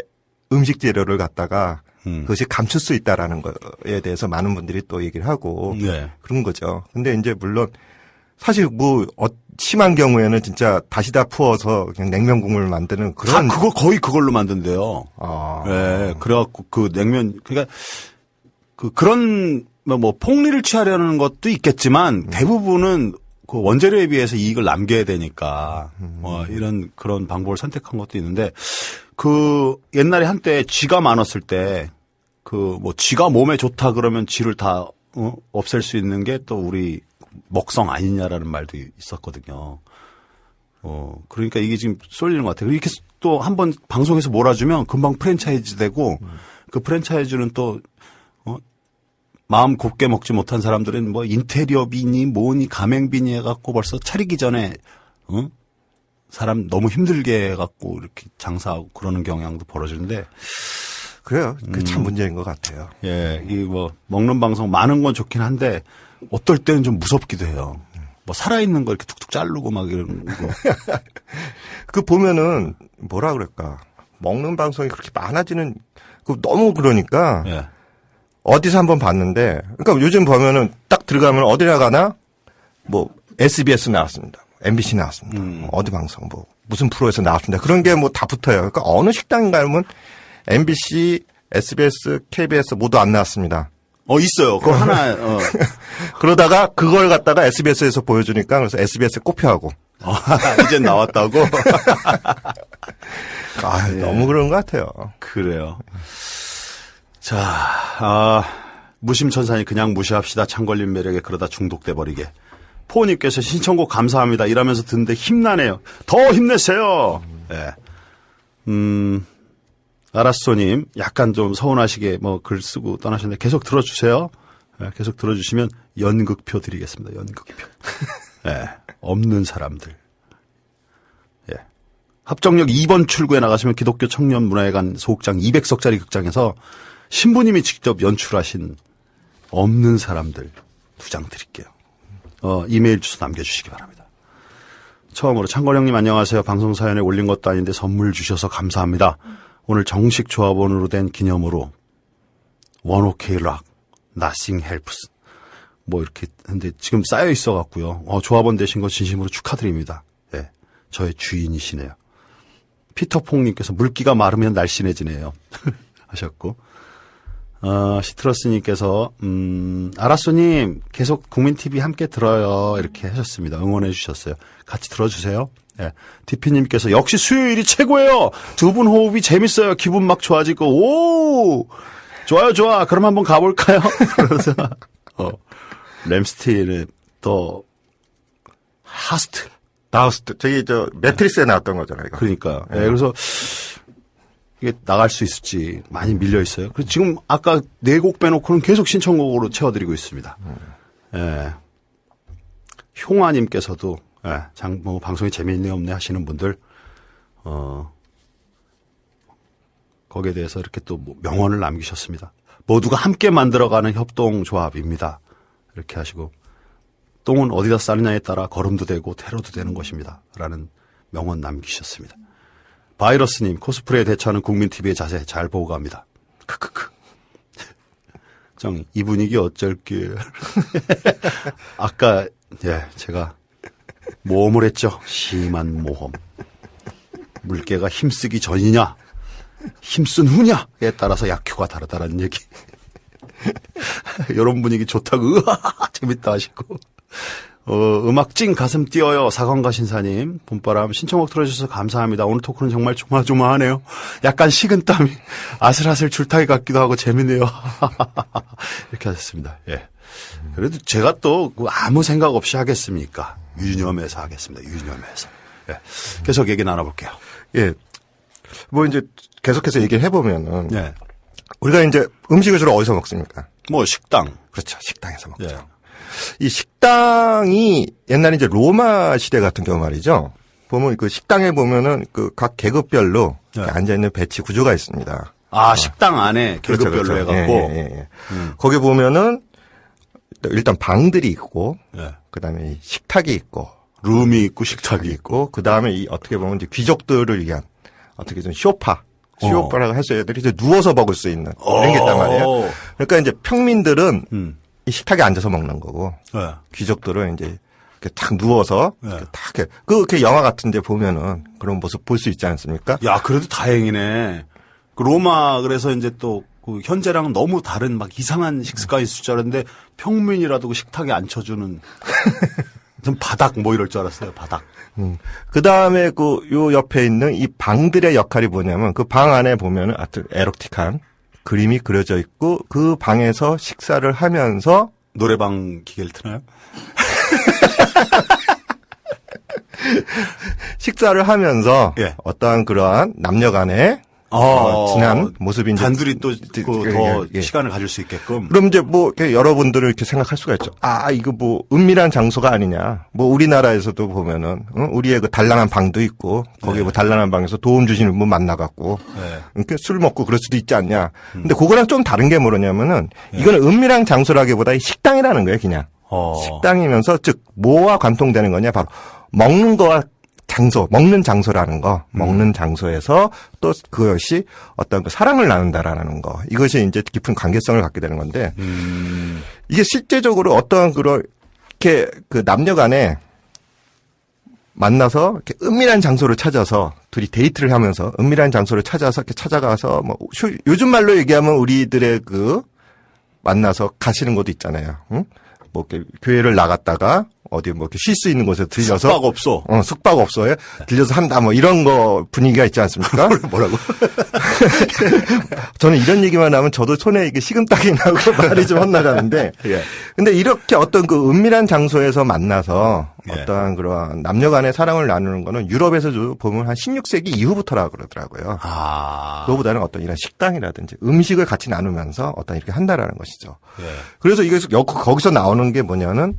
음식 재료를 갖다가 그것이 감출 수 있다라는 거에 대해서 많은 분들이 또 얘기를 하고 네. 그런 거죠. 근데 이제 물론 사실 뭐 심한 경우에는 진짜 다시다 부어서 그냥 냉면 국물 만드는 그런 다 거의 그걸로 만든대요. 아. 네, 그래갖고 그 냉면 그러니까 그런 뭐 폭리를 취하려는 것도 있겠지만 대부분은 그 원재료에 비해서 이익을 남겨야 되니까 뭐 이런 그런 방법을 선택한 것도 있는데 그 옛날에 한때 쥐가 많았을 때 그 뭐 쥐가 몸에 좋다 그러면 쥐를 다 없앨 수 있는 게 또 우리 먹성 아니냐라는 말도 있었거든요. 그러니까 이게 지금 쏠리는 것 같아요. 이렇게 또 한번 방송에서 몰아주면 금방 프랜차이즈 되고 그 프랜차이즈는 또 마음 곱게 먹지 못한 사람들은 뭐 인테리어비니 뭐니 가맹비니 해갖고 벌써 차리기 전에 사람 너무 힘들게 해갖고 이렇게 장사하고 그러는 경향도 벌어지는데 그래요. 그게 참 문제인 것 같아요. 예, 이 뭐 먹는 방송 많은 건 좋긴 한데 어떨 때는 좀 무섭기도 해요. 뭐 살아있는 거 이렇게 툭툭 자르고 막 이런 거. 그 보면은 뭐라 그럴까 먹는 방송이 그렇게 많아지는 그 너무 그러니까 예. 어디서 한번 봤는데 그러니까 요즘 보면은 딱 들어가면 어디나 가나 뭐 SBS 나왔습니다. MBC 나왔습니다. 어디 방송 뭐 무슨 프로에서 나왔습니다. 그런 게 뭐 다 붙어요. 그러니까 어느 식당 가면 MBC, SBS, KBS 모두 안 나왔습니다. 있어요. 그거 하나, 그러다가 그걸 갖다가 SBS에서 보여주니까 그래서 SBS 꼽혀하고. 이젠 나왔다고? 아, 너무 그런 것 같아요. 그래요. 자, 무심천산이 그냥 무시합시다. 창걸린 매력에 그러다 중독돼 버리게. 포님께서 신청곡 감사합니다. 이러면서 듣는데 힘나네요. 더 힘내세요. 예. 알았소님, 약간 좀 서운하시게 뭐 글 쓰고 떠나셨는데 계속 들어주세요. 예, 계속 들어주시면 연극표 드리겠습니다. 연극표. 예, 없는 사람들. 예. 합정역 2번 출구에 나가시면 기독교 청년문화회관 소극장 200석짜리 극장에서 신부님이 직접 연출하신 없는 사람들 2장 드릴게요. 이메일 주소 남겨주시기 바랍니다. 처음으로 창걸형님 안녕하세요. 방송 사연에 올린 것도 아닌데 선물 주셔서 감사합니다. 오늘 정식 조합원으로 된 기념으로 원오케이 락, Nothing Helps 뭐 이렇게 했는데 지금 쌓여 있어 갖고요. 조합원 되신 거 진심으로 축하드립니다. 예, 저의 주인이시네요. 피터퐁님께서 물기가 마르면 날씬해지네요. 하셨고 시트러스님께서 알았소님 계속 국민TV 함께 들어요 이렇게 하셨습니다. 응원해 주셨어요. 같이 들어주세요. 예. 디피님께서 역시 수요일이 최고예요. 두 분 호흡이 재밌어요. 기분 막 좋아지고 오 좋아요 좋아 그럼 한번 가볼까요? 그래서 램스틸은 또 나우스트 저기 매트리스에 나왔던 거잖아요. 이거. 그러니까 예, 그래서 이게 나갈 수 있을지 많이 밀려 있어요. 그래서 지금 아까 4곡 빼놓고는 계속 신청곡으로 채워드리고 있습니다. 예. 효화님께서도 예, 뭐 방송이 재미있네 없네 하시는 분들 거기에 대해서 이렇게 또 명언을 남기셨습니다. 모두가 함께 만들어가는 협동조합입니다. 이렇게 하시고 똥은 어디다 싸느냐에 따라 걸음도 되고 테러도 되는 것입니다. 라는 명언 남기셨습니다. 바이러스님 코스프레에 대처하는 국민TV의 자세 잘 보고 갑니다. 크크크. 정, 이 분위기 어쩔게. 아까 예 제가 모험을 했죠. 심한 모험. 물개가 힘쓰기 전이냐 힘쓴 후냐에 따라서 약효가 다르다라는 얘기. 이런 분위기 좋다고 으하하 재밌다 하시고 음악 찡 가슴 뛰어요. 사관가 신사님 봄바람 신청곡 틀어주셔서 감사합니다. 오늘 토크는 정말 조마조마하네요. 약간 식은땀이 아슬아슬 줄타기 같기도 하고 재밌네요. 이렇게 하셨습니다. 예. 그래도 제가 또 아무 생각 없이 하겠습니까? 유념해서 하겠습니다. 유념해서. 예. 계속 얘기 나눠볼게요. 예. 뭐 이제 계속해서 얘기를 해보면은 예. 우리가 이제 음식을 주로 어디서 먹습니까? 뭐 식당. 그렇죠. 식당에서 먹죠. 예. 이 식당이 옛날에 이제 로마 시대 같은 경우 말이죠. 보면 그 식당에 보면은 그 각 계급별로 예. 앉아 있는 배치 구조가 있습니다. 식당 안에 계급별로 그렇죠. 해갖고. 예. 거기 보면은 일단 방들이 있고, 예. 그 다음에 식탁이 있고, 룸이 있고 식탁이 있고. 그 다음에 이 어떻게 보면 이제 귀족들을 위한 어떻게 좀 쇼파라고 해서 애들이 이제 누워서 먹을 수 있는 이런 게 있단 말이에요. 그러니까 이제 평민들은 이 식탁에 앉아서 먹는 거고, 예. 귀족들은 이제 이렇게 딱 누워서 이렇게 딱 이렇게 그렇게 영화 같은 데 보면은 그런 모습 볼 수 있지 않습니까? 야, 그래도 다행이네. 그 로마 그래서 이제 또 그 현재랑 너무 다른 막 이상한 식습관이 있을 줄 알았는데 평민이라도 그 식탁에 앉혀주는 좀 바닥 뭐 이럴 줄 알았어요. 바닥. 그 다음에 요 옆에 있는 이 방들의 역할이 뭐냐면 그 방 안에 보면은 아주 에로틱한 그림이 그려져 있고 그 방에서 식사를 하면서 노래방 기계를 트나요? 식사를 하면서 예. 어떠한 그러한 남녀간의 지난 모습이 이제 단둘이 또 더 예. 시간을 가질 수 있게끔. 그럼 이제 뭐 이렇게 여러분들은 이렇게 생각할 수가 있죠. 아 이거 뭐 은밀한 장소가 아니냐. 뭐 우리나라에서도 보면은 우리의 그 단란한 방도 있고 거기에 뭐 단란한 방에서 도움 주시는 분 만나갖고 이렇게 술 먹고 그럴 수도 있지 않냐. 근데 그거랑 좀 다른 게 뭐냐면은 이거는 은밀한 장소라기보다 식당이라는 거예요, 그냥. 식당이면서 즉 뭐와 관통되는 거냐, 바로 먹는 거와 장소, 먹는 장소라는 거, 먹는 장소에서 또 그것이 어떤 그 사랑을 나눈다라는 거, 이것이 이제 깊은 관계성을 갖게 되는 건데, 이게 실제적으로 어떤 그렇게 그 남녀 간에 만나서 이렇게 은밀한 장소를 찾아서 둘이 데이트를 하면서 은밀한 장소를 찾아서 이렇게 찾아가서 뭐 요즘 말로 얘기하면 우리들의 그 만나서 가시는 곳도 있잖아요. 응? 뭐 이렇게 교회를 나갔다가 어디 뭐 이렇게 쉴 수 있는 곳에 들려서 숙박업소. 숙박업소에 들려서 한다 뭐 이런 거 분위기가 있지 않습니까? 뭐라고? 저는 이런 얘기만 하면 저도 손에 이게 식은땀이 나고 말이 좀 헛나가는데. 예. 근데 이렇게 어떤 그 은밀한 장소에서 만나서 예. 어떠한 그런 남녀 간의 사랑을 나누는 거는 유럽에서도 보면 한 16세기 이후부터라고 그러더라고요. 그거보다는 어떤 이런 식당이라든지 음식을 같이 나누면서 어떤 이렇게 한다라는 것이죠. 예. 그래서 이게 거기서 나오는 게 뭐냐면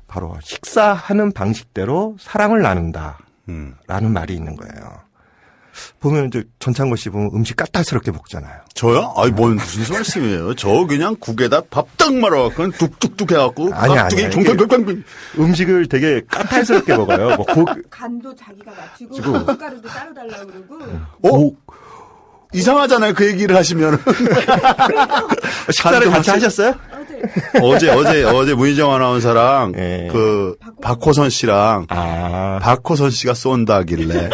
바로 식사하는 방식대로 사랑을 나눈다라는 말이 있는 거예요. 보면 이제 전창고 씨 보면 음식 까탈스럽게 먹잖아요. 저요? 아이, 무슨 말씀이에요? 저 그냥 국에다 밥 딱 말아갖고 뚝뚝뚝 해갖고. 아니야. 둥둥둥둥. 음식을 되게 까탈스럽게 먹어요. 뭐 간도 자기가 맞추고 고춧가루도 따로 달라고 그러고. 이상하잖아요. 그 얘기를 하시면. 식사를 같이 하셨어요? 어제 문희정 아나운서랑 예. 그 박호선 씨랑 박호선 씨가 쏜다길래.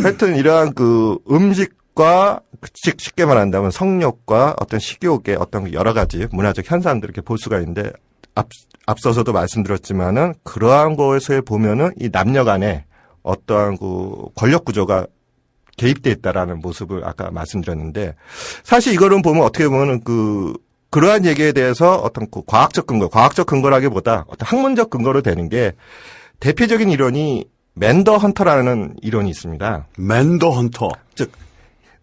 하여튼 이러한 그 음식과 쉽게 말한다면 성욕과 어떤 식욕의 어떤 여러 가지 문화적 현상들을 이렇게 볼 수가 있는데 앞서서도 말씀드렸지만은 그러한 것에 보면은 이 남녀 간에 어떠한 그 권력 구조가 개입돼 있다라는 모습을 아까 말씀드렸는데 사실 이거는 보면 어떻게 보면은 그러한 얘기에 대해서 어떤 그 과학적 근거라기보다 어떤 학문적 근거로 되는 게 대표적인 이론이 맨더 헌터라는 이론이 있습니다. 맨더 헌터. 즉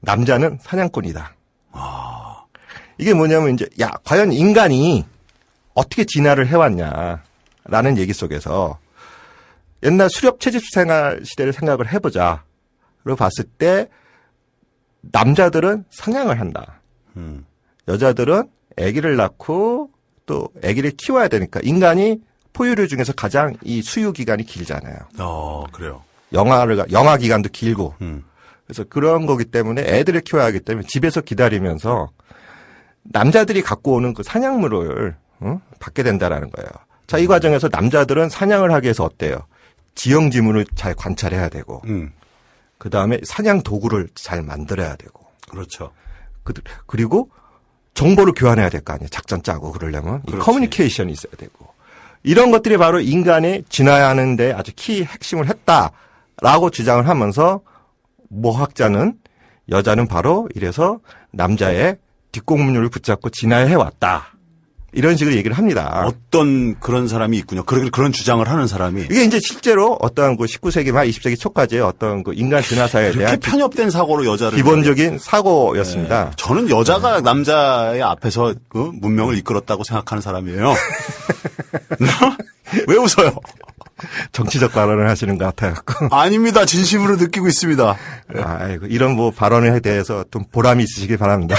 남자는 사냥꾼이다. 이게 뭐냐면 이제 과연 인간이 어떻게 진화를 해왔냐라는 얘기 속에서 옛날 수렵 채집 생활 시대를 생각을 해보자. 로 봤을 때 남자들은 사냥을 한다. 여자들은 아기를 낳고 또 아기를 키워야 되니까 인간이 포유류 중에서 가장 이 수유 기간이 길잖아요. 그래요. 영아 기간도 길고. 그래서 그런 거기 때문에 애들을 키워야 하기 때문에 집에서 기다리면서 남자들이 갖고 오는 그 사냥물을 받게 된다라는 거예요. 자, 이 과정에서 남자들은 사냥을 하기 위해서 어때요? 지형지물을 잘 관찰해야 되고. 그 다음에 사냥 도구를 잘 만들어야 되고. 그렇죠. 그리고 정보를 교환해야 될 거 아니에요. 작전 짜고 그러려면. 이 커뮤니케이션이 있어야 되고. 이런 것들이 바로 인간의 진화하는데 아주 키 핵심을 했다라고 주장을 하면서 모학자는 여자는 바로 이래서 남자의 뒷공문류를 붙잡고 진화해 왔다. 이런 식으로 얘기를 합니다. 어떤 그런 사람이 있군요. 그런 주장을 하는 사람이. 이게 이제 실제로 어떤 그 19세기 말 20세기 초까지의 어떤 그 인간 진화사에 대한 편협된 사고로 여자를. 기본적인 사고였습니다. 네. 저는 여자가 남자의 앞에서 그 문명을 이끌었다고 생각하는 사람이에요. 왜 웃어요? 정치적 발언을 하시는 것 같아요. 아닙니다. 진심으로 느끼고 있습니다. 아이고, 이런 뭐 발언에 대해서 좀 보람이 있으시길 바랍니다.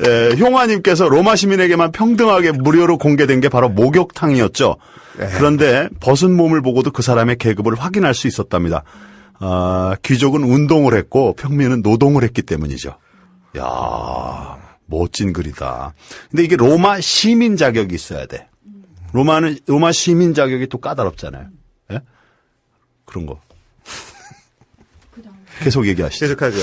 예, 효화님께서 로마 시민에게만 평등하게 무료로 공개된 게 바로 목욕탕이었죠. 그런데 벗은 몸을 보고도 그 사람의 계급을 확인할 수 있었답니다. 귀족은 운동을 했고 평민은 노동을 했기 때문이죠. 야, 멋진 글이다. 근데 이게 로마 시민 자격이 있어야 돼. 로마 시민 자격이 또 까다롭잖아요. 예? 그런 거. 계속 얘기하시죠. 계속하죠.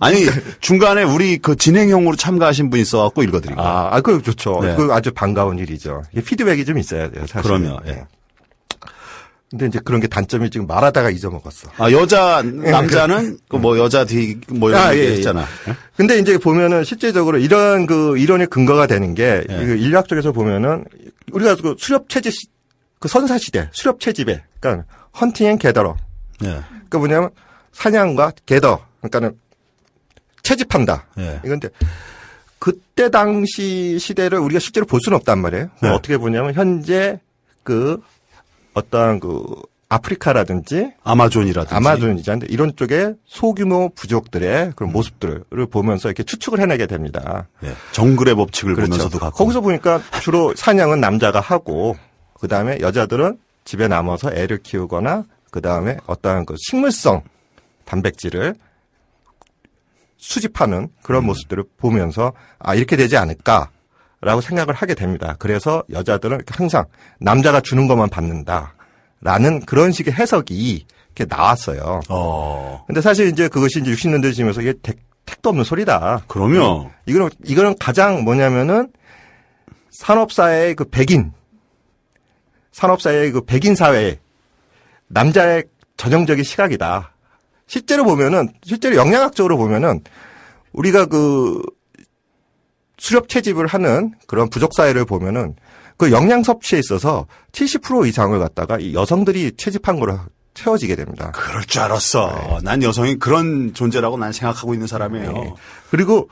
아니, 중간에 우리 그 진행형으로 참가하신 분이 있어갖고 읽어드릴게요. 그거 좋죠. 네. 그거 아주 반가운 일이죠. 피드백이 좀 있어야 돼요, 사실. 그러면, 예. 근데 이제 그런 게 단점이 지금 말하다가 잊어먹었어. 아, 남자는 그 뭐 여자 뒤 뭐 이런 게 있잖아. 근데 이제 보면은 실제적으로 이런 그 이론의 근거가 되는 게 인류학 쪽에서 보면은 우리가 그 수렵 채집 그 선사 시대 수렵 채집에 그러니까 헌팅 앤 게더러. 예. 그러니까 뭐냐면 사냥과 게더 그러니까는 채집한다. 예. 이건데 그때 당시 시대를 우리가 실제로 볼 수는 없단 말이에요. 네. 어떻게 보냐면 현재 그 어떠한 그 아프리카라든지 아마존이라든지 이런 쪽에 소규모 부족들의 그런 모습들을 보면서 이렇게 추측을 해내게 됩니다. 예. 정글의 법칙을 그렇죠. 보면서도 갖고. 거기서 보니까 주로 사냥은 남자가 하고 그 다음에 여자들은 집에 남아서 애를 키우거나 그 다음에 어떠한 그 식물성 단백질을 수집하는 그런 모습들을 보면서 아 이렇게 되지 않을까라고 생각을 하게 됩니다. 그래서 여자들은 항상 남자가 주는 것만 받는다라는 그런 식의 해석이 이렇게 나왔어요. 근데 사실 이제 그것이 이제 60년대 지면서 이게 택도 없는 소리다. 그럼요. 이거는 가장 뭐냐면은 산업사회의 그 백인 사회에 남자의 전형적인 시각이다. 실제로 영양학적으로 보면은 우리가 그 수렵 채집을 하는 그런 부족 사회를 보면은 그 영양 섭취에 있어서 70% 이상을 갖다가 이 여성들이 채집한 거로 채워지게 됩니다. 그럴 줄 알았어. 난 여성이 그런 존재라고 난 생각하고 있는 사람이에요. 네. 그리고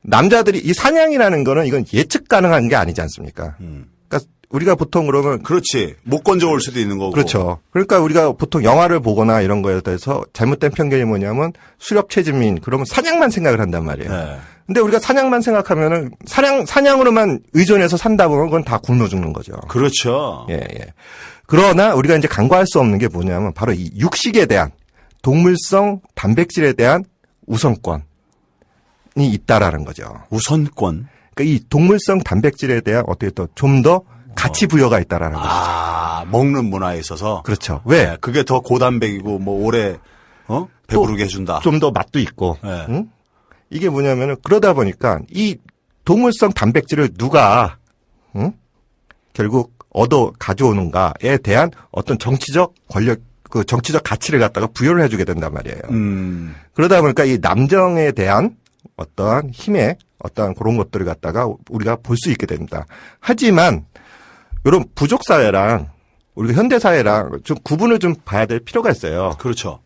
남자들이 이 사냥이라는 거는 이건 예측 가능한 게 아니지 않습니까? 그러니까 우리가 보통 그러면 그렇지. 못 건져올 수도 있는 거고. 그렇죠. 그러니까 우리가 보통 영화를 보거나 이런 거에 대해서 잘못된 편견이 뭐냐면 수렵 채집민 그러면 사냥만 생각을 한단 말이에요. 네. 근데 우리가 사냥만 생각하면은 사냥으로만 의존해서 산다 보면 그건 다 굶어 죽는 거죠. 그렇죠. 예. 그러나 우리가 이제 간과할 수 없는 게 뭐냐면 바로 이 육식에 대한 동물성 단백질에 대한 우선권이 있다라는 거죠. 우선권. 그러니까 이 동물성 단백질에 대한 어떻게 또 좀 더 가치 부여가 있다라는 거죠. 아, 먹는 문화에 있어서. 그렇죠. 왜? 네, 그게 더 고단백이고 뭐 오래 배부르게 해준다. 좀 더 맛도 있고. 네. 응? 이게 뭐냐면은 그러다 보니까 이 동물성 단백질을 누가 결국 가져오는가에 대한 어떤 정치적 권력, 그 정치적 가치를 갖다가 부여를 해주게 된단 말이에요. 그러다 보니까 이 남정에 대한 어떠한 힘의 어떠한 그런 것들을 갖다가 우리가 볼 수 있게 됩니다. 하지만 이런 부족 사회랑 우리가 현대 사회랑 좀 구분을 좀 봐야 될 필요가 있어요. 그렇죠.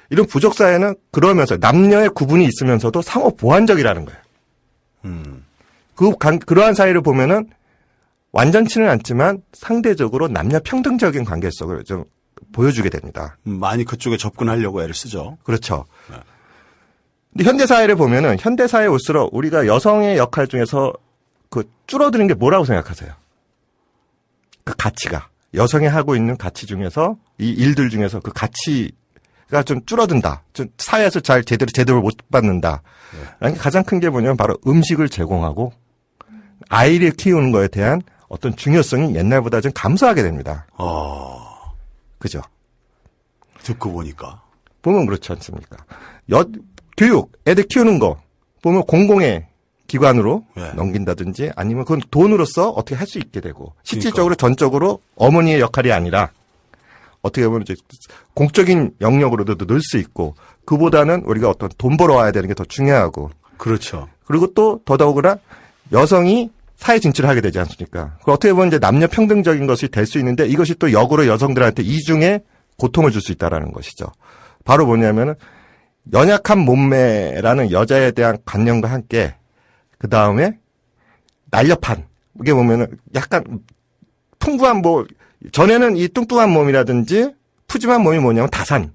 이런 부족 사회는 그러면서 남녀의 구분이 있으면서도 상호 보완적이라는 거예요. 그러한 사회를 보면은 완전치는 않지만 상대적으로 남녀 평등적인 관계성을 좀 보여주게 됩니다. 많이 그쪽에 접근하려고 애를 쓰죠. 그렇죠. 근데 현대 사회를 보면은 현대 사회에 올수록 우리가 여성의 역할 중에서 그 줄어드는 게 뭐라고 생각하세요? 그 가치가 여성이 하고 있는 가치 중에서 이 일들 중에서 그 가치가 좀 줄어든다. 좀 사회에서 제대로 못 받는다. 라는 게 가장 큰 게 뭐냐면 바로 음식을 제공하고 아이를 키우는 거에 대한 어떤 중요성이 옛날보다 좀 감소하게 됩니다. 그죠? 듣고 보니까. 보면 그렇지 않습니까? 교육, 애들 키우는 거 보면 공공의 기관으로 넘긴다든지 아니면 그건 돈으로서 어떻게 할 수 있게 되고 실질적으로 전적으로 어머니의 역할이 아니라 어떻게 보면 이제 공적인 영역으로도 넣을 수 있고 그보다는 우리가 어떤 돈 벌어와야 되는 게 더 중요하고 그렇죠. 그리고 또 더더욱이나 여성이 사회 진출을 하게 되지 않습니까? 그 어떻게 보면 이제 남녀 평등적인 것이 될 수 있는데 이것이 또 역으로 여성들한테 이중에 고통을 줄 수 있다라는 것이죠. 바로 뭐냐면은 연약한 몸매라는 여자에 대한 관념과 함께 그 다음에 날렵한 이게 보면은 약간 풍부한 전에는 이 뚱뚱한 몸이라든지 푸짐한 몸이 뭐냐면 다산의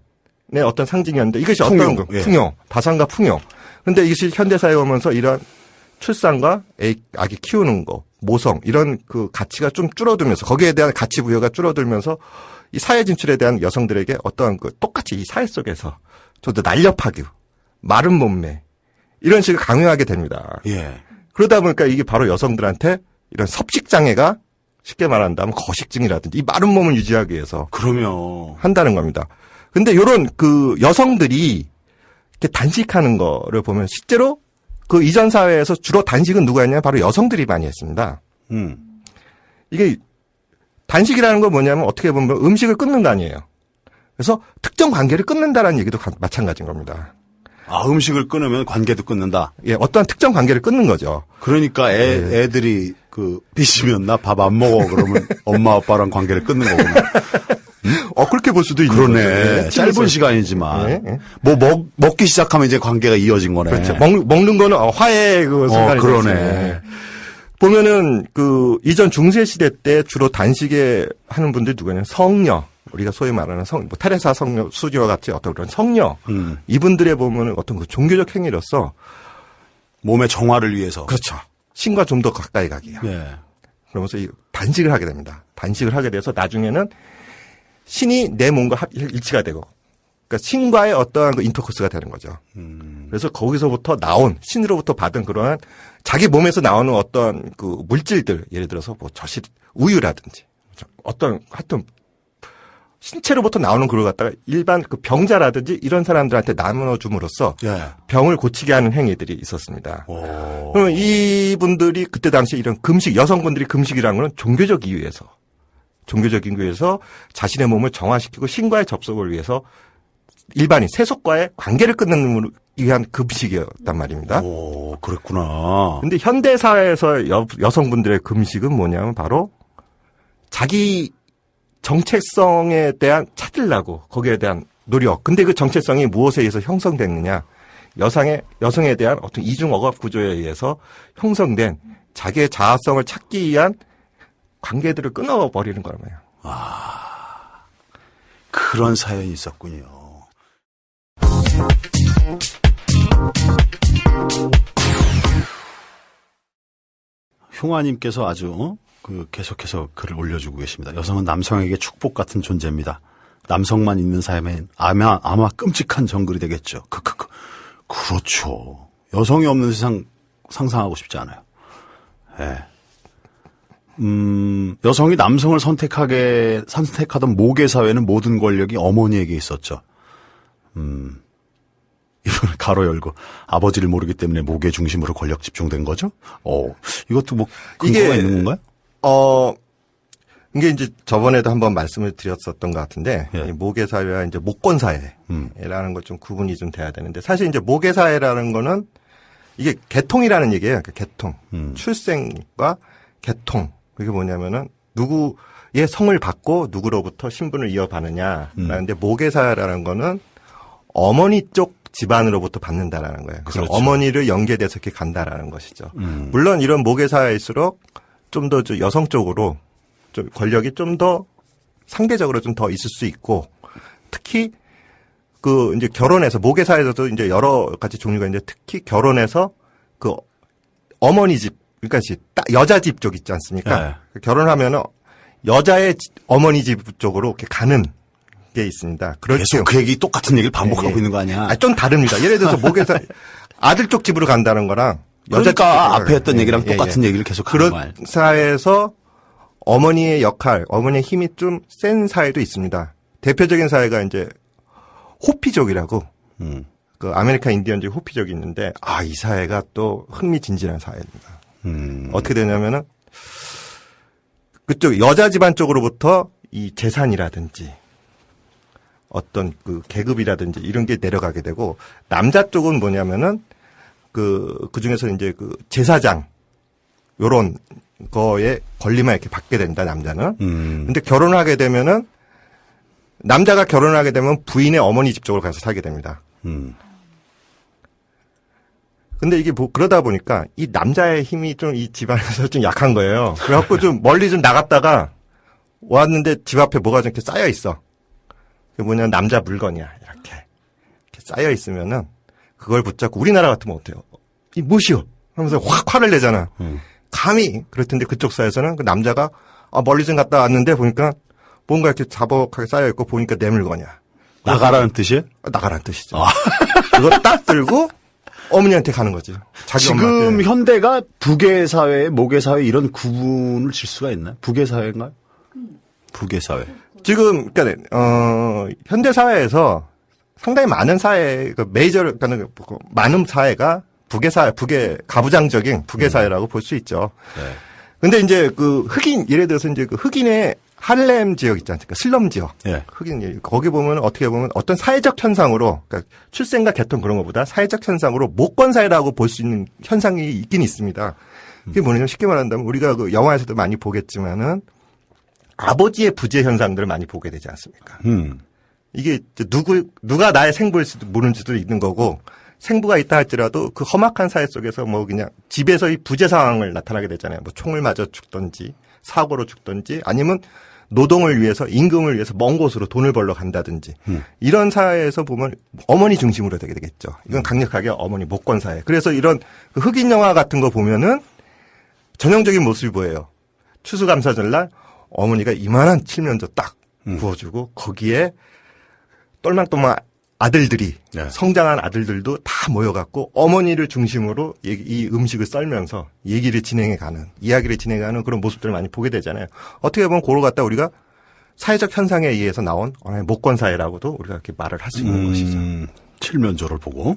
어떤 상징이었는데 이것이 어떤 거? 풍요, 다산과 풍요. 그런데 이것이 현대사회에 오면서 이런 출산과 아기 키우는 거, 모성 이런 그 가치가 좀 줄어들면서 거기에 대한 가치 부여가 줄어들면서 이 사회 진출에 대한 여성들에게 어떠한 그 똑같이 이 사회 속에서 좀 더 날렵하게 마른 몸매 이런 식을 강요하게 됩니다. 예. 그러다 보니까 이게 바로 여성들한테 이런 섭식 장애가 쉽게 말한다면 거식증이라든지 이 마른 몸을 유지하기 위해서 그러면 한다는 겁니다. 근데 이런 그 여성들이 이렇게 단식하는 거를 보면 실제로 그 이전 사회에서 주로 단식은 누가 했냐 바로 여성들이 많이 했습니다. 이게 단식이라는 건 뭐냐면 어떻게 보면 음식을 끊는 거 아니에요. 그래서 특정 관계를 끊는다라는 얘기도 마찬가지인 겁니다. 아, 음식을 끊으면 관계도 끊는다. 예, 어떠한 특정 관계를 끊는 거죠. 그러니까 애들이 삐지면 나 밥 안 먹어 그러면 엄마 아빠랑 관계를 끊는 거구나. 그렇게 볼 수도 있는 그러네. 거죠. 짧은 시간이지만 예. 먹기 시작하면 이제 관계가 이어진 거네. 그렇죠. 먹는 거는 화해의 그 순간이 그러네. 되죠. 보면은 이전 중세 시대 때 주로 단식에 하는 분들 누구냐면 성녀, 우리가 소위 말하는 테레사 성녀, 수지와 같이 어떤 그런 성녀, 이분들의 보면은 어떤 그 종교적 행위로서 몸의 정화를 위해서. 그렇죠. 신과 좀 더 가까이 가기요. 예. 그러면서 이 단식을 하게 됩니다. 단식을 하게 돼서 나중에는 신이 내 몸과 일치가 되고, 그러니까 신과의 어떠한 그 인터코스가 되는 거죠. 그래서 거기서부터 나온 신으로부터 받은 그러한 자기 몸에서 나오는 어떤 그 물질들, 예를 들어서 뭐 우유라든지 어떤 하여튼 신체로부터 나오는 그걸 갖다가 일반 그 병자라든지 이런 사람들한테 나눠줌으로써 예. 병을 고치게 하는 행위들이 있었습니다. 오. 그러면 이분들이 그때 당시 이런 금식, 여성분들이 금식이라는 건 종교적 이유에서 자신의 몸을 정화시키고 신과의 접속을 위해서 일반인 세속과의 관계를 끊는 위한 금식이었단 말입니다. 오, 그랬구나. 근데 현대 사회에서 여성분들의 금식은 뭐냐면 바로 자기 정체성에 대한 찾으려고 거기에 대한 노력. 근데 그 정체성이 무엇에 의해서 형성됐느냐? 여성에 대한 어떤 이중 억압 구조에 의해서 형성된 자기의 자아성을 찾기 위한 관계들을 끊어버리는 거라고요. 그런 사연이 있었군요. 흉아님께서 아주 계속해서 글을 올려주고 계십니다. 여성은 남성에게 축복 같은 존재입니다. 남성만 있는 삶엔 아마 끔찍한 정글이 되겠죠. 그렇죠. 여성이 없는 세상 상상하고 싶지 않아요. 예. 여성이 남성을 선택하던 모계 사회는 모든 권력이 어머니에게 있었죠. 이번에 가로 열고 아버지를 모르기 때문에 모계 중심으로 권력 집중된 거죠? 이것도 뭐 근거가 있는 건가요? 이게 이제 저번에도 한번 말씀을 드렸었던 것 같은데, 예. 이 모계사회와 이제 목권사회라는 것 좀 구분이 좀 돼야 되는데, 사실 이제 모계사회라는 거는 이게 계통이라는 얘기예요. 그러니까 계통. 출생과 계통. 그게 뭐냐면은 누구의 성을 받고 누구로부터 신분을 이어받느냐라는데, 모계사회라는 거는 어머니 쪽 집안으로부터 받는다라는 거예요. 그래서 그렇죠. 어머니를 연계돼서 이렇게 간다라는 것이죠. 물론 이런 모계사회일수록 좀 더 여성 쪽으로 좀 권력이 좀 더 상대적으로 좀 더 있을 수 있고, 특히 이제 결혼해서 모계사회에서도 이제 여러 가지 종류가 있는데, 특히 결혼해서 어머니 집, 그러니까 여자 집 쪽 있지 않습니까? 네. 결혼하면은 여자의 어머니 집 쪽으로 이렇게 가는 게 있습니다. 계속 그 얘기 똑같은 얘기를 반복하고 있는 거 아니야? 좀 다릅니다. 예를 들어서 모계사 아들 쪽 집으로 간다는 거랑 여자 그러니까 앞에 했던 얘기랑 똑같은 얘기를 계속 하는 그런 거야. 사회에서 어머니의 역할, 어머니의 힘이 좀 센 사회도 있습니다. 대표적인 사회가 이제 호피족이라고, 그 아메리카 인디언족 호피족이 있는데, 이 사회가 또 흥미진진한 사회입니다. 어떻게 되냐면은, 그쪽 여자 집안 쪽으로부터 이 재산이라든지, 어떤 그 계급이라든지 이런 게 내려가게 되고, 남자 쪽은 뭐냐면은, 그 중에서 이제 그 제사장, 요런 거에 권리만 이렇게 받게 된다, 남자는. 근데 결혼을 하게 되면은, 남자가 결혼을 하게 되면 부인의 어머니 집 쪽으로 가서 살게 됩니다. 근데 이게 그러다 보니까 이 남자의 힘이 좀 이 집안에서 좀 약한 거예요. 그래갖고 좀 멀리 좀 나갔다가 왔는데 집 앞에 뭐가 좀 이렇게 쌓여 있어. 그게 뭐냐면 남자 물건이야. 이렇게 쌓여 있으면은 그걸 붙잡고 우리나라 같으면 어때요? 이 무엇이요? 하면서 확 화를 내잖아. 감히 그럴 텐데 그쪽 사회에서는 그 남자가 멀리 좀 갔다 왔는데 보니까 뭔가 이렇게 자복하게 쌓여 있고 보니까 내 물건이야. 나가라는 뜻이에요? 나가라는 뜻이죠. 그거 딱 들고 어머니한테 가는 거지. 자기 지금 엄마한테. 현대가 북의 사회, 목의 사회 이런 구분을 질 수가 있나요? 북의 사회인가요? 북의 사회. 지금 그러니까 현대 사회에서 상당히 많은 사회, 그러니까 많은 사회가 북의 가부장적인 북의 사회라고 볼 수 있죠. 네. 근데 이제 그 흑인, 예를 들어서 이제 그 흑인의 할렘 지역 있지 않습니까? 슬럼 지역. 예. 흑인, 거기 보면 어떻게 보면 어떤 사회적 현상으로, 그러니까 출생과 개통 그런 것보다 사회적 현상으로 모권사회라고 볼 수 있는 현상이 있긴 있습니다. 그게 뭐냐면 쉽게 말한다면 우리가 그 영화에서도 많이 보겠지만은 아버지의 부재 현상들을 많이 보게 되지 않습니까? 이게 누가 나의 생부일지도 모르는지도 있는 거고 생부가 있다 할지라도 그 험악한 사회 속에서 뭐 그냥 집에서의 부재 상황을 나타나게 되잖아요. 뭐 총을 맞아 죽던지 사고로 죽던지 아니면 노동을 위해서 임금을 위해서 먼 곳으로 돈을 벌러 간다든지 이런 사회에서 보면 어머니 중심으로 되게 되겠죠. 이건 강력하게 어머니 모권 사회. 그래서 이런 그 흑인 영화 같은 거 보면은 전형적인 모습이 뭐예요? 추수감사절날 어머니가 이만한 칠면조 딱 구워주고 거기에 똘망똘망 아들들이 네. 성장한 아들들도 다 모여갖고 어머니를 중심으로 이 음식을 썰면서 얘기를 진행해가는 이야기를 진행하는 그런 모습들을 많이 보게 되잖아요. 어떻게 보면 고로 갖다 우리가 사회적 현상에 의해서 나온 하나의 모권 사회라고도 우리가 이렇게 말을 할 수 있는 것이죠. 칠면조를 보고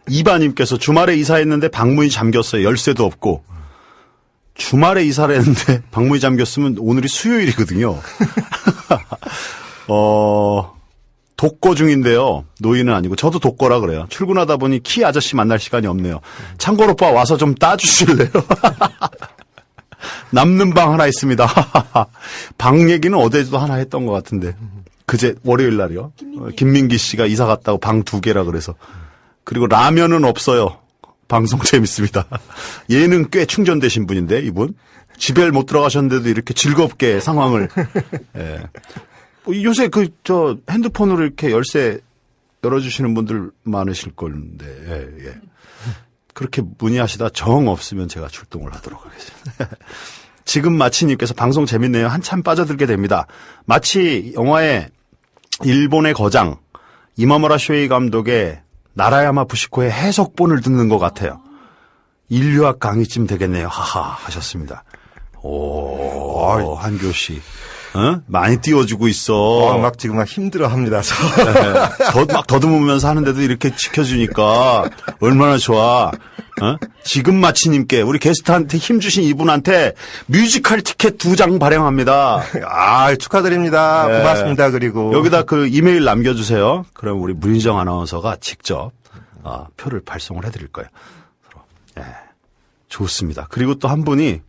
이바님께서 주말에 이사했는데 방문이 잠겼어요. 열쇠도 없고 주말에 이사를 했는데 방문이 잠겼으면 오늘이 수요일이거든요. 독거 중인데요. 노인은 아니고 저도 독거라 그래요. 출근하다 보니 키 아저씨 만날 시간이 없네요. 창고로 오빠 와서 좀 따주실래요? 남는 방 하나 있습니다. 방 얘기는 어제도 하나 했던 것 같은데 그제 월요일 날이요. 김민기 씨가 이사 갔다고 방 2개라 그래서 그리고 라면은 없어요. 방송 재밌습니다. 얘는 꽤 충전되신 분인데 이분 집에 못 들어가셨는데도 이렇게 즐겁게 상황을 예. 요새 핸드폰으로 이렇게 열쇠 열어주시는 분들 많으실 건데, 예. 그렇게 문의하시다 정 없으면 제가 출동을 하도록 하겠습니다. 지금 마치님께서 방송 재밌네요. 한참 빠져들게 됩니다. 마치 영화의 일본의 거장, 이마무라 쇼이 감독의 나라야마 부시코의 해석본을 듣는 것 같아요. 인류학 강의쯤 되겠네요. 하하, 하셨습니다. 오, 한교 씨. 많이 띄워주고 있어. 막 지금 막 힘들어 합니다. 네. 막 더듬으면서 하는데도 이렇게 지켜주니까 얼마나 좋아. 지금 마치님께 우리 게스트한테 힘주신 이분한테 뮤지컬 티켓 2장 발행합니다. 축하드립니다. 네. 고맙습니다. 그리고 여기다 그 이메일 남겨주세요. 그럼 우리 문희정 아나운서가 직접 표를 발송을 해드릴 거예요. 네. 좋습니다. 그리고 또 한 분이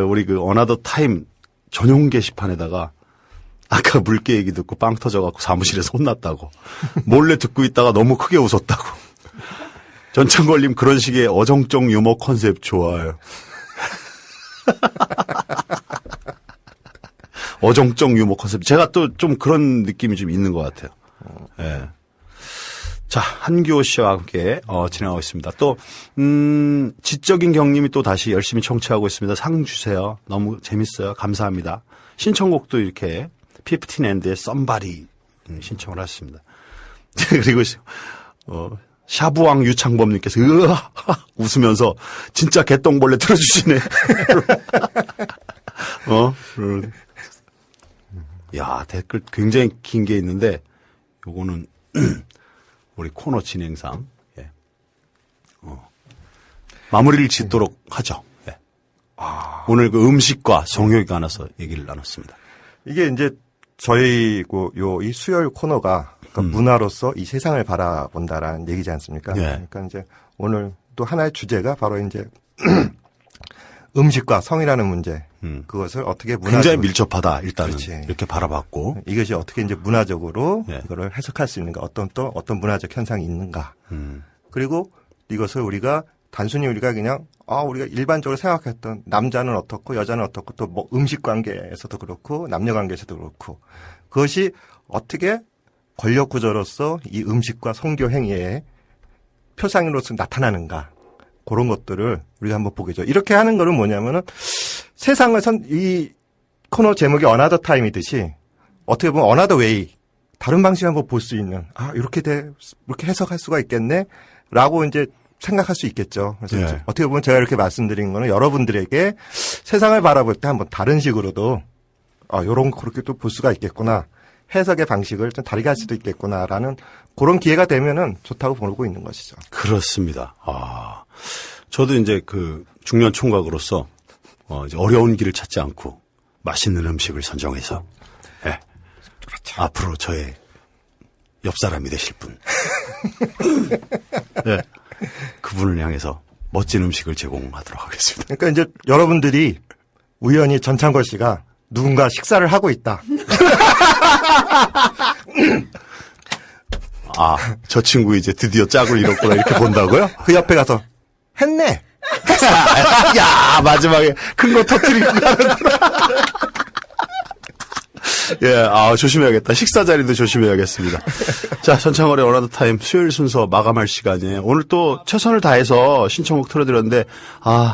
우리 그 어나더 타임 전용 게시판에다가 아까 물개 얘기 듣고 빵 터져갖고 사무실에서 혼났다고 몰래 듣고 있다가 너무 크게 웃었다고. 전창걸님 그런 식의 어정쩡 유머 컨셉 좋아요. 어정쩡 유머 컨셉. 제가 또 좀 그런 느낌이 좀 있는 것 같아요. 예. 자, 한규호 씨와 함께 진행하고 있습니다. 또 지적인 경님이 또 다시 열심히 청취하고 있습니다. 상 주세요. 너무 재밌어요. 감사합니다. 신청곡도 이렇게 15&의 썸바리 신청을 하셨습니다. 그리고 샤브왕 유창범님께서 으아 웃으면서 진짜 개똥벌레 틀어주시네. 야, 댓글 굉장히 긴 게 있는데 요거는 우리 코너 진행상 마무리를 짓도록 하죠. 예. 오늘 그 음식과 성욕에 관해서 얘기를 나눴습니다. 이게 이제 저희 이 수요일 코너가 그러니까 문화로서 이 세상을 바라본다라는 얘기지 않습니까? 예. 그러니까 이제 오늘 또 하나의 주제가 바로 이제 음식과 성이라는 문제. 그것을 어떻게 굉장히 밀접하다. 일단은 그렇지. 이렇게 바라봤고 이것이 어떻게 이제 문화적으로 예. 이거를 해석할 수 있는가? 어떤 문화적 현상이 있는가? 그리고 이것을 우리가 단순히 우리가 그냥 우리가 일반적으로 생각했던 남자는 어떻고 여자는 어떻고 또 뭐 음식 관계에서도 그렇고 남녀 관계에서도 그렇고 그것이 어떻게 권력 구조로서 이 음식과 성교 행위의 표상으로서 나타나는가? 그런 것들을 우리가 한번 보겠죠. 이렇게 하는 거는 뭐냐면은 세상을 이 코너 제목이 어나더 타임이듯이 어떻게 보면 어나더 웨이 다른 방식을 한번 볼 수 있는 이렇게 해석할 수가 있겠네 라고 이제 생각할 수 있겠죠. 그래서 네. 어떻게 보면 제가 이렇게 말씀드린 거는 여러분들에게 세상을 바라볼 때 한번 다른 식으로도 요런 그렇게 또 볼 수가 있겠구나. 해석의 방식을 좀 다르게 할 수도 있겠구나라는 그런 기회가 되면은 좋다고 보고 있는 것이죠. 그렇습니다. 저도 이제 그 중년 총각으로서 이제 어려운 길을 찾지 않고 맛있는 음식을 선정해서 예. 앞으로 저의 옆 사람이 되실 분, 예. 그분을 향해서 멋진 음식을 제공하도록 하겠습니다. 그러니까 이제 여러분들이 우연히 전창걸 씨가 누군가 식사를 하고 있다. 아, 저 친구 이제 드디어 짝을 잃었구나 이렇게 본다고요? 그 옆에 가서 했네. 야, 마지막에 큰 거 터뜨리고 가는구나. 예, 조심해야겠다. 식사 자리도 조심해야겠습니다. 자, 전창걸의 어나더 타임 수요일 순서 마감할 시간이에요. 오늘 또 최선을 다해서 신청곡 틀어드렸는데,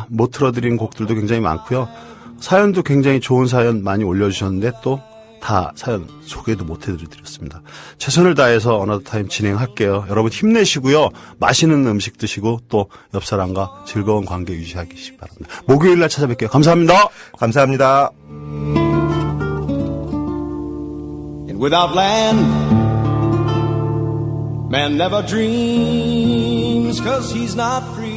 못 틀어드린 곡들도 굉장히 많고요. 사연도 굉장히 좋은 사연 많이 올려주셨는데, 또 다 사연 소개도 못 해드렸습니다. 최선을 다해서 어나더 타임 진행할게요. 여러분 힘내시고요. 맛있는 음식 드시고 또 옆사람과 즐거운 관계 유지하시기 바랍니다. 목요일 날 찾아뵐게요. 감사합니다. 감사합니다. And without land, man never dreams 'cause he's not free.